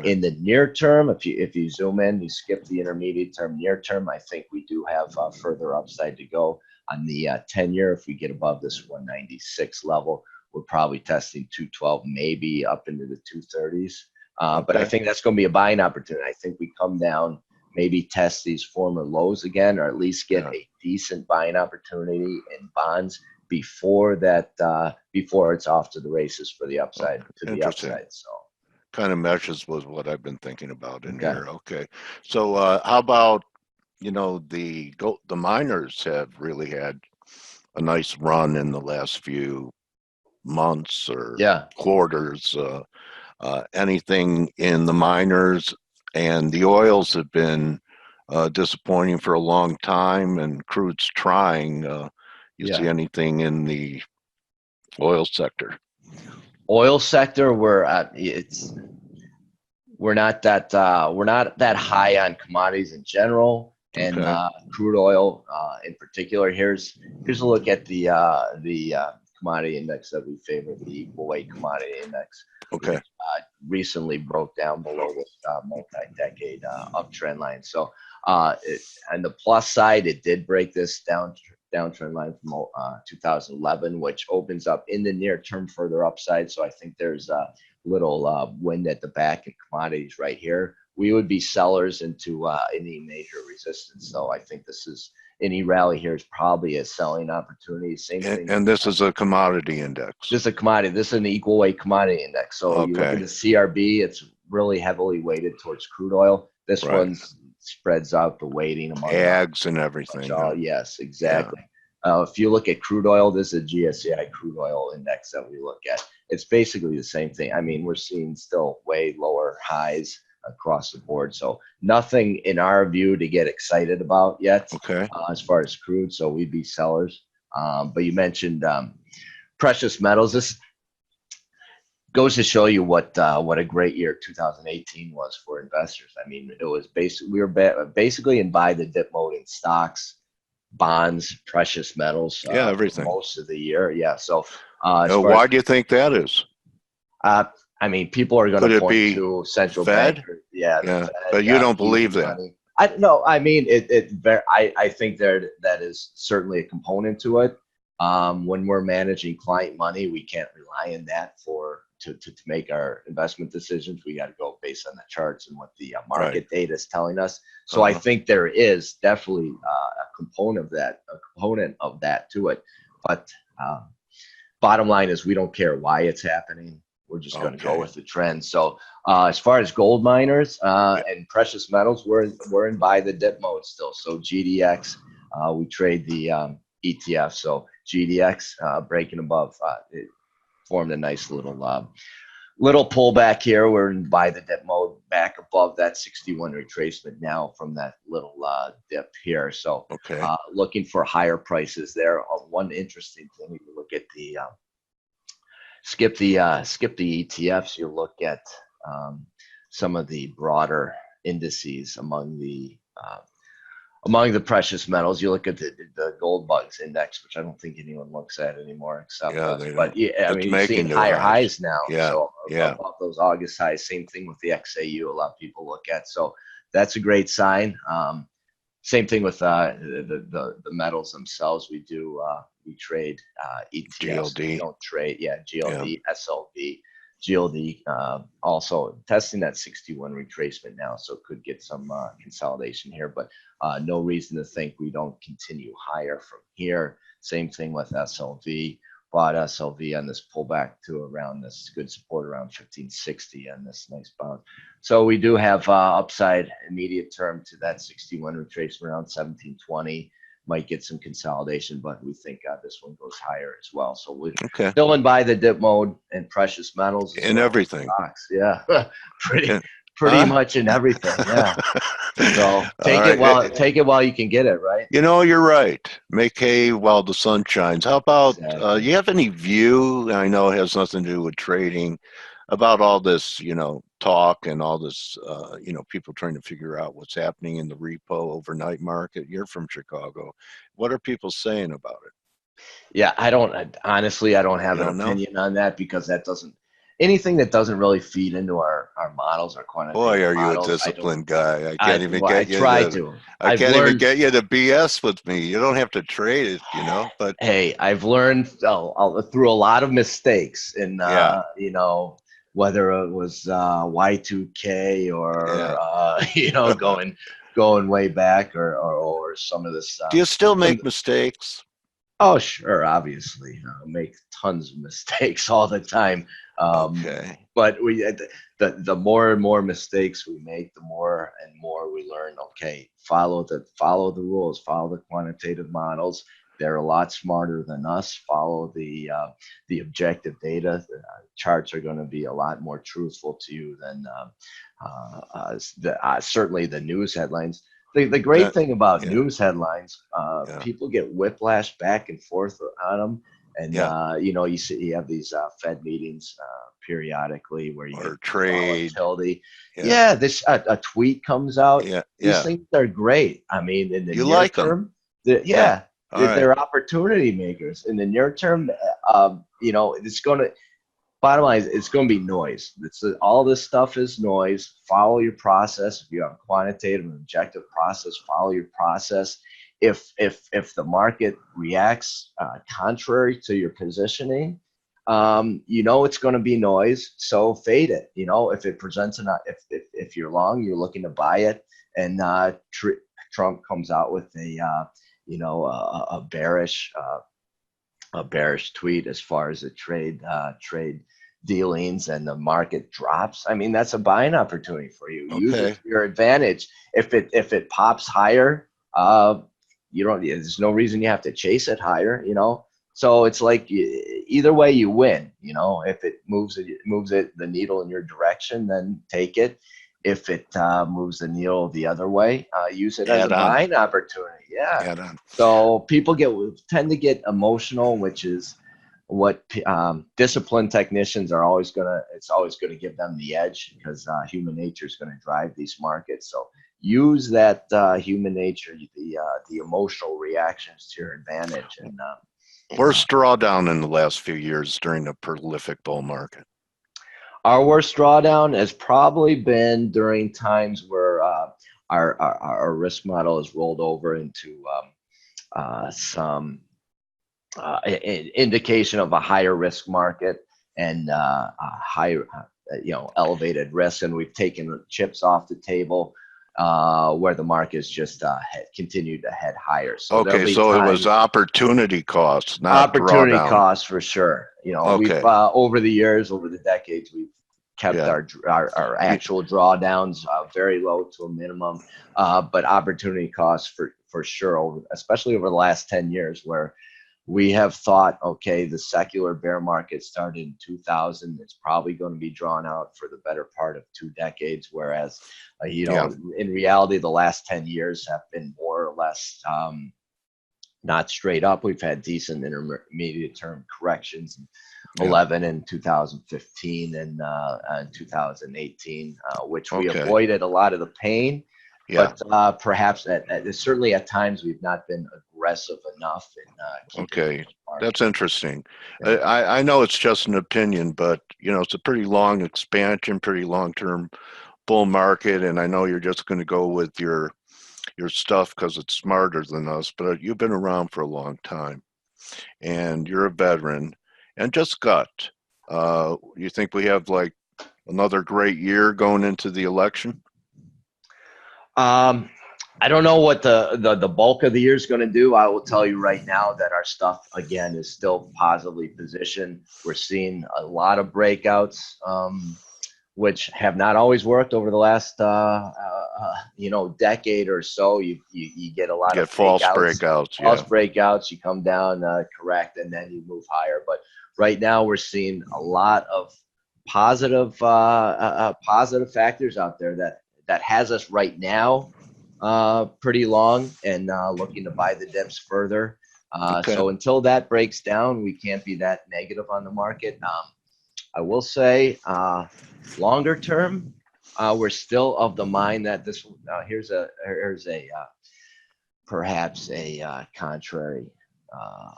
In the near term, if you zoom in, you skip the intermediate term, near term, I think we do have further upside to go on the 10-year. If we get above this 196 level, we're probably testing 212, maybe up into the 230s. But I think that's going to be a buying opportunity. I think we come down, maybe test these former lows again, or at least get a decent buying opportunity in bonds before it's off to the races for the upside, the upside. So kind of meshes with what I've been thinking about in here. Okay. So how about, the miners have really had a nice run in the last few months or quarters. Anything in the miners, and the oils have been disappointing for a long time, and crude's trying. You Yeah. see anything in the oil sector? Oil sector, we're not that high on commodities in general, and Okay. crude oil in particular. Here's a look at the commodity index that we favor, the equal weight commodity index. Okay. Which, recently broke down below this multi-decade uptrend line. So on the plus side, it did break this downtrend line from 2011, which opens up in the near term further upside. So I think there's a little wind at the back in commodities right here. We would be sellers into any major resistance. So I think this is any rally here is probably a selling opportunity. Same thing. And this is a commodity index. This is a commodity. This is an equal weight commodity index. So you look at the CRB, it's really heavily weighted towards crude oil. This one spreads out the weighting among ags and everything. Yes, exactly. Yeah. If you look at crude oil, this is a GSCI crude oil index that we look at. It's basically the same thing. I mean, we're seeing still way lower highs across the board. So nothing in our view to get excited about yet. Okay. As far as crude, so we'd be sellers. But you mentioned precious metals. This goes to show you what a great year 2018 was for investors. I mean, it was we were basically in buy the dip mode in stocks, bonds, precious metals. Everything. Most of the year. Yeah. So why do you think that is? I mean, people are going to point to central Fed? bankers. Yeah. Fed, but you don't believe that. No, I mean, I think that is certainly a component to it. When we're managing client money, we can't rely on that to make our investment decisions. We got to go based on the charts and what the market data is telling us. So I think there is definitely a component of that to it. But bottom line is, we don't care why it's happening. We're just going to go with the trend. So as far as gold miners and precious metals, we're in buy the dip mode still. So GDX, we trade the ETF. So GDX breaking above, it formed a nice little pullback here. We're in buy the dip mode back above that 61 retracement now from that little dip here. So looking for higher prices there. One interesting thing, if you look at the skip the ETFs, you look at some of the broader indices among the precious metals. You look at the gold bugs index, which I don't think anyone looks at anymore except us. But I mean, you're seeing higher highs now. So above those August highs. Same thing with the XAU. A lot of people look at. So that's a great sign. Same thing with the metals themselves. We trade ETFs. We don't trade, GLD, SLV, GLD. Also testing that 61 retracement now, so could get some consolidation here, but no reason to think we don't continue higher from here. Same thing with SLV. Bought SLV on this pullback to around this good support around 1560 on this nice bounce. So we do have upside immediate term to that 61 retracement around 1720. Might get some consolidation, but we think this one goes higher as well. So we're still in buy the dip mode and precious metals in everything. Stocks. Yeah, pretty much in everything. Yeah. So take it while you can get it, right? You know, you're right. Make hay while the sun shines. How about you have any view? I know it has nothing to do with trading, about all this, talk and all this, people trying to figure out what's happening in the repo overnight market. You're from Chicago. What are people saying about it? Yeah, I don't have an opinion on that, because anything that doesn't really feed into our models, our quantitative Boy, are models, you a disciplined guy. I can't even get you to BS with me. You don't have to trade it, but hey, I've learned through a lot of mistakes in whether it was Y2K or going way back or some of this stuff. Do you still make mistakes? Oh, sure, obviously. I make tons of mistakes all the time. But the more and more mistakes we make, the more and more we learn. Okay, follow the rules, follow the quantitative models. They're a lot smarter than us. Follow the objective data. The charts are going to be a lot more truthful to you than certainly the news headlines. The great thing about yeah. news headlines, Yeah. people get whiplash back and forth on them, and Yeah. you know, you have these Fed meetings periodically where you Or get trade. volatility. Yeah. Yeah, this a tweet comes out. Yeah. These Yeah. things are great. I mean, in the You near like 'em. term, Yeah. All right. they're opportunity makers. In the near term, you know, it's going to. Bottom line is it's going to be noise. All this stuff is noise. Follow your process. If you have a quantitative and objective process, follow your process. If the market reacts contrary to your positioning, you know it's going to be noise. So fade it. You know, if it presents if you're long, you're looking to buy it, and Trump comes out with a you know a bearish tweet as far as the trade dealings and the market drops, I mean, that's a buying opportunity for you. Use it to your advantage. If it pops higher, you don't. There's no reason you have to chase it higher. You know, so it's like either way you win. You know, if it moves the needle in your direction, then take it. If it moves the needle the other way, use it as a buying opportunity. Yeah. So people tend to get emotional, which is what disciplined technicians are always gonna. It's always going to give them the edge because human nature is going to drive these markets. So use that human nature, the emotional reactions to your advantage. And worst drawdown in the last few years during the prolific bull market. Our worst drawdown has probably been during times where our risk model is rolled over into some indication of a higher risk market and a higher, elevated risk, and we've taken chips off the table where the market's just continued to head higher. So okay, so it was opportunity costs, not opportunity drawdown. costs for sure. You know, we've over the years, over the decades, we've kept our actual drawdowns very low to a minimum, but opportunity costs for sure, especially over the last 10 years, where we have thought, okay, the secular bear market started in 2000. It's probably going to be drawn out for the better part of 2 decades. Whereas, in reality, the last 10 years have been more or less not straight up. We've had decent intermediate term corrections in 11 and 2015 and 2018, which we avoided a lot of the pain. Yeah. But perhaps certainly at times we've not been aggressive enough. That's interesting. Yeah. I know it's just an opinion, but it's a pretty long expansion, pretty long-term bull market, and I know you're just going to go with your stuff because it's smarter than us. But you've been around for a long time, and you're a veteran. And just gut, you think we have like another great year going into the election? I don't know what the bulk of the year is going to do. I will tell you right now that our stuff, again, is still positively positioned. We're seeing a lot of breakouts, which have not always worked over the last, decade or so. You get a lot of false breakouts. False breakouts. You come down, correct, and then you move higher. But right now, we're seeing a lot of positive factors out there that has us right now pretty long and looking to buy the dips further. So until that breaks down, we can't be that negative on the market. I will say longer term, we're still of the mind that this here's perhaps a contrary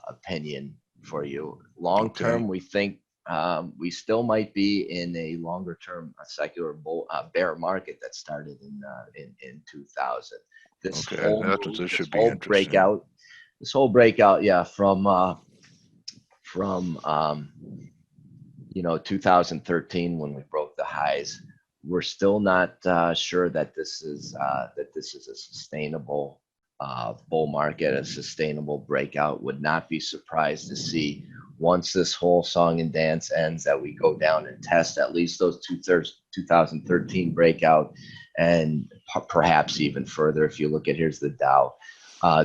opinion for you. Long term, we think we still might be in a longer term secular bear market that started in 2000. This whole breakout, from 2013 when we broke the highs. We're still not sure that this is a sustainable bull market, a sustainable breakout. Would not be surprised to see once this whole song and dance ends that we go down and test at least those 2013 breakout, and perhaps even further. If you look at, here's the Dow.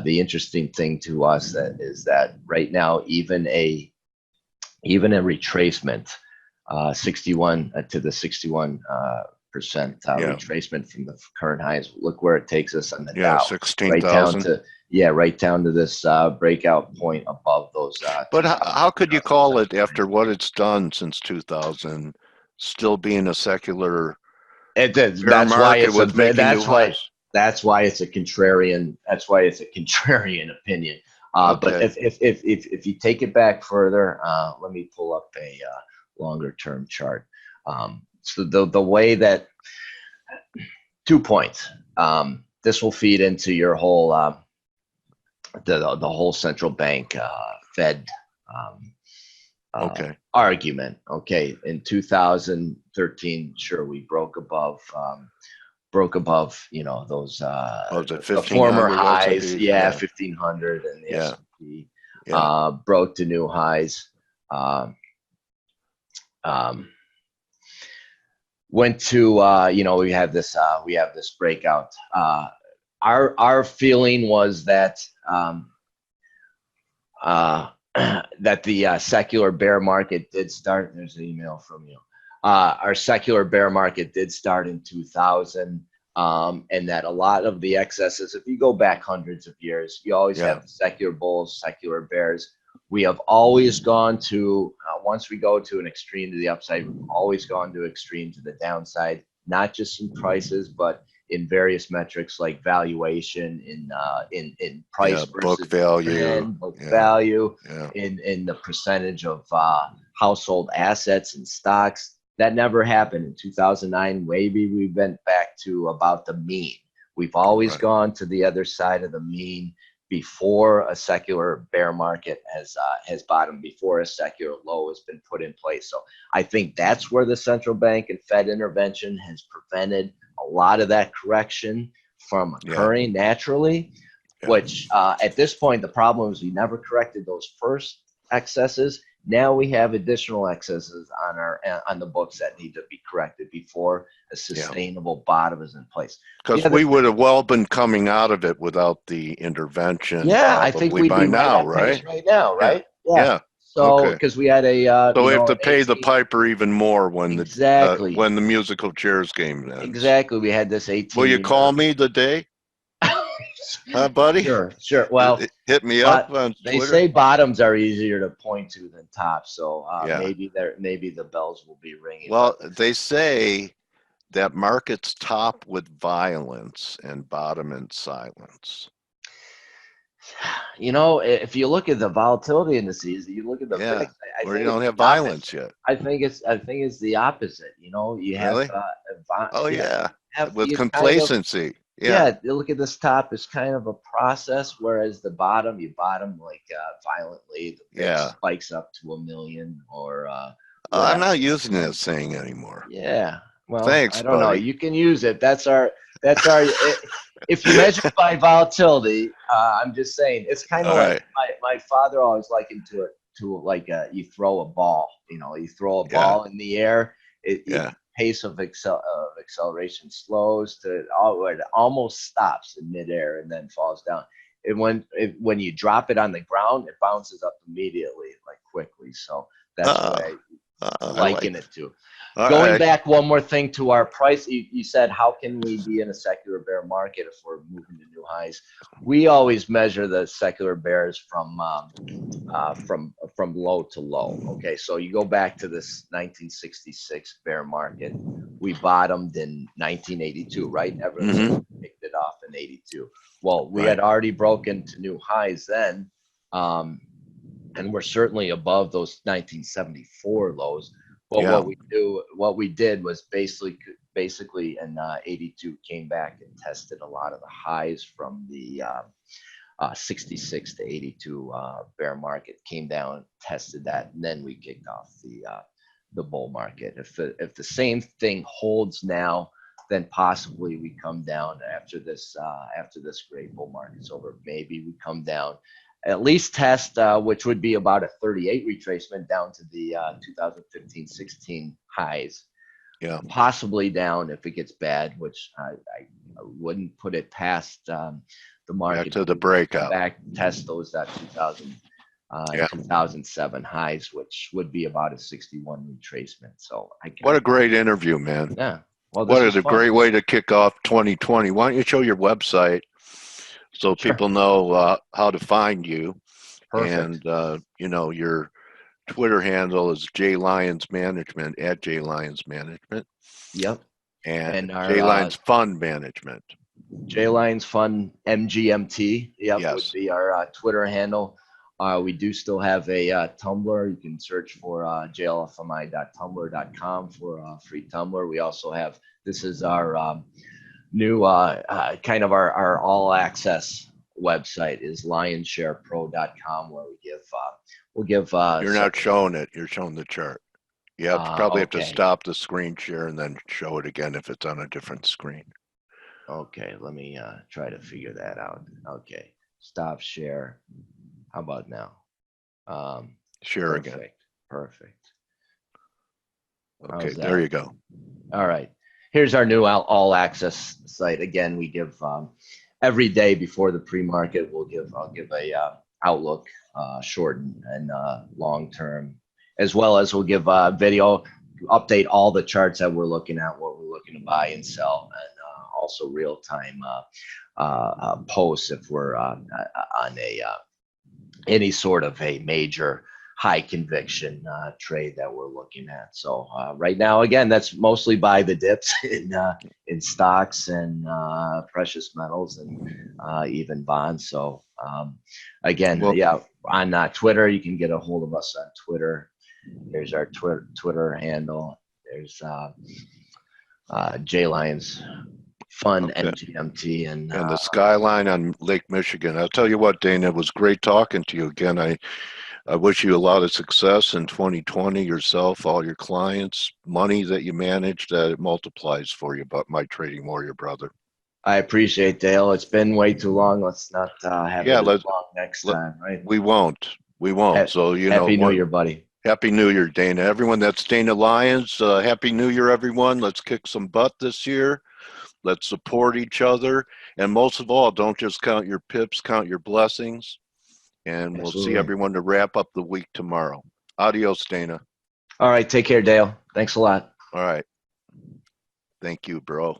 The interesting thing to us is that right now, even a retracement, 61 to the 61 retracement from the current highs. Look where it takes us on the Yeah, Dow. 16,000. Right down to this breakout point above those. But how could you call it, 2007 after what it's done since 2000, still being a secular It is. bear market with making new highs? That's why it's a contrarian. That's why it's a contrarian opinion. But Okay. if you take it back further, let me pull up a longer term chart. So the way that 2 points. This will feed into your whole the whole central bank Fed Okay. argument. Okay, in 2013, sure, we broke above those the former 1500 highs. S&P? Yeah, Yeah. 1500 and the Yeah. S&P Yeah. broke to new highs. Went to we have this breakout. Our feeling was that that the secular bear market did start. There's an email from you. Our secular bear market did start in 2000, and that a lot of the excesses, if you go back hundreds of years, you always have the secular bulls, secular bears. We have always gone to, once we go to an extreme to the upside, we've always gone to extreme to the downside, not just in prices, but in various metrics like valuation, in price versus book value, trend, book value, yeah. in the percentage of household assets and stocks. That never happened in 2009. Maybe we went back to about the mean. We've always gone to the other side of the mean before a secular bear market has bottomed, before a secular low has been put in place. So I think that's where the central bank and Fed intervention has prevented a lot of that correction from occurring naturally, which at this point, the problem is we never corrected those first excesses. Now we have additional excesses on the books that need to be corrected before a sustainable bottom is in place. Because we would have well been coming out of it without the intervention. Yeah, I think we'd by be now, right? Right now, right? Yeah. So because we had a so we have to pay the piper even more when when the musical chairs game ends. Exactly. We had this 18. Will you call me the day? Huh, buddy? Sure. Well, hit me up on they Twitter. say bottoms are easier to point to than tops, so maybe the bells will be ringing. Well, they say that markets top with violence and bottom in silence. You know, if you look at the volatility indices, you look at the VIX, where you don't have violence yet. I think it's the opposite. You know, you have with complacency. Look at this top as kind of a process, whereas the bottom, you bottom like violently. The VIX spikes up to 1 million or. I'm not using that saying anymore. Yeah. Well, thanks, I don't know. buddy. You can use it. That's our. If you measure by volatility, I'm just saying it's kind of like my father always likened to like you throw a ball. You throw a ball in the air. Pace of acceleration slows to it almost stops in midair and then falls down. And when you drop it on the ground, it bounces up immediately, like quickly. So that's what I liken it to. Going back one more thing to our price, you said, how can we be in a secular bear market if we're moving to new highs? We always measure the secular bears from low to low. Okay, so you go back to this 1966 bear market. We bottomed in 1982, right? Everyone picked it off in 82. Well, we had already broken to new highs then, and we're certainly above those 1974 lows. But what we did was basically in 82 came back and tested a lot of the highs from the 66 to 82 bear market, came down, tested that, and then we kicked off the bull market. If the same thing holds now, then possibly we come down after this great bull market's over. Maybe we come down, at least test, which would be about a 38 retracement down to the 2015-16 highs. Yeah, possibly down if it gets bad, which I wouldn't put it past the market. Back to the breakout. Back test those 2007 highs, which would be about a 61 retracement. So what a great interview, man. Yeah. Well, What this is a was fun. great way to kick off 2020. Why don't you show your website so Sure. people know how to find you? Perfect. And, your Twitter handle is jlionsmanagement, at jlionsmanagement, Yep. and And our jlions fund management. J Lions Fund MGMT. Yep, Yes. would be our Twitter handle. We do still have a Tumblr. You can search for jlfmi.tumblr.com for free Tumblr. We also have, this is our new kind of our all access website is lionsharepro.com, where we'll give You're not showing it. You're showing the chart. You have to probably have to okay. stop the screen share and then show it again if it's on a different screen. Okay, let me try to figure that out. Okay, stop share. How about now? Share Perfect. again. Perfect. Okay, How's there that? you go. All right. Here's our new all access site. Again, we give every day before the pre-market, I'll give a outlook, short and long term, as well as we'll give video, update all the charts that we're looking at, what we're looking to buy and sell, and also real time posts if we're on a any sort of a major high conviction trade that we're looking at. So right now, again, that's mostly by the dips in stocks and precious metals and even bonds. So again, Well, yeah, on Twitter, you can get a hold of us on Twitter. There's our Twitter handle. There's J Lions Fund okay. MGMT and the skyline on Lake Michigan. I'll tell you what, Dana, it was great talking to you again. I wish you a lot of success in 2020, yourself, all your clients, money that you manage, that it multiplies for you. But my trading warrior brother. I appreciate Dale. It's been way too long. Let's not have it as long next time, right? We won't. So Happy New Year, buddy. Happy New Year, Dana. Everyone, that's Dana Lyons. Happy New Year, everyone. Let's kick some butt this year. Let's support each other. And most of all, don't just count your pips, count your blessings. And we'll see everyone to wrap up the week tomorrow. Adios, Dana. All right. Take care, Dale. Thanks a lot. All right. Thank you, bro.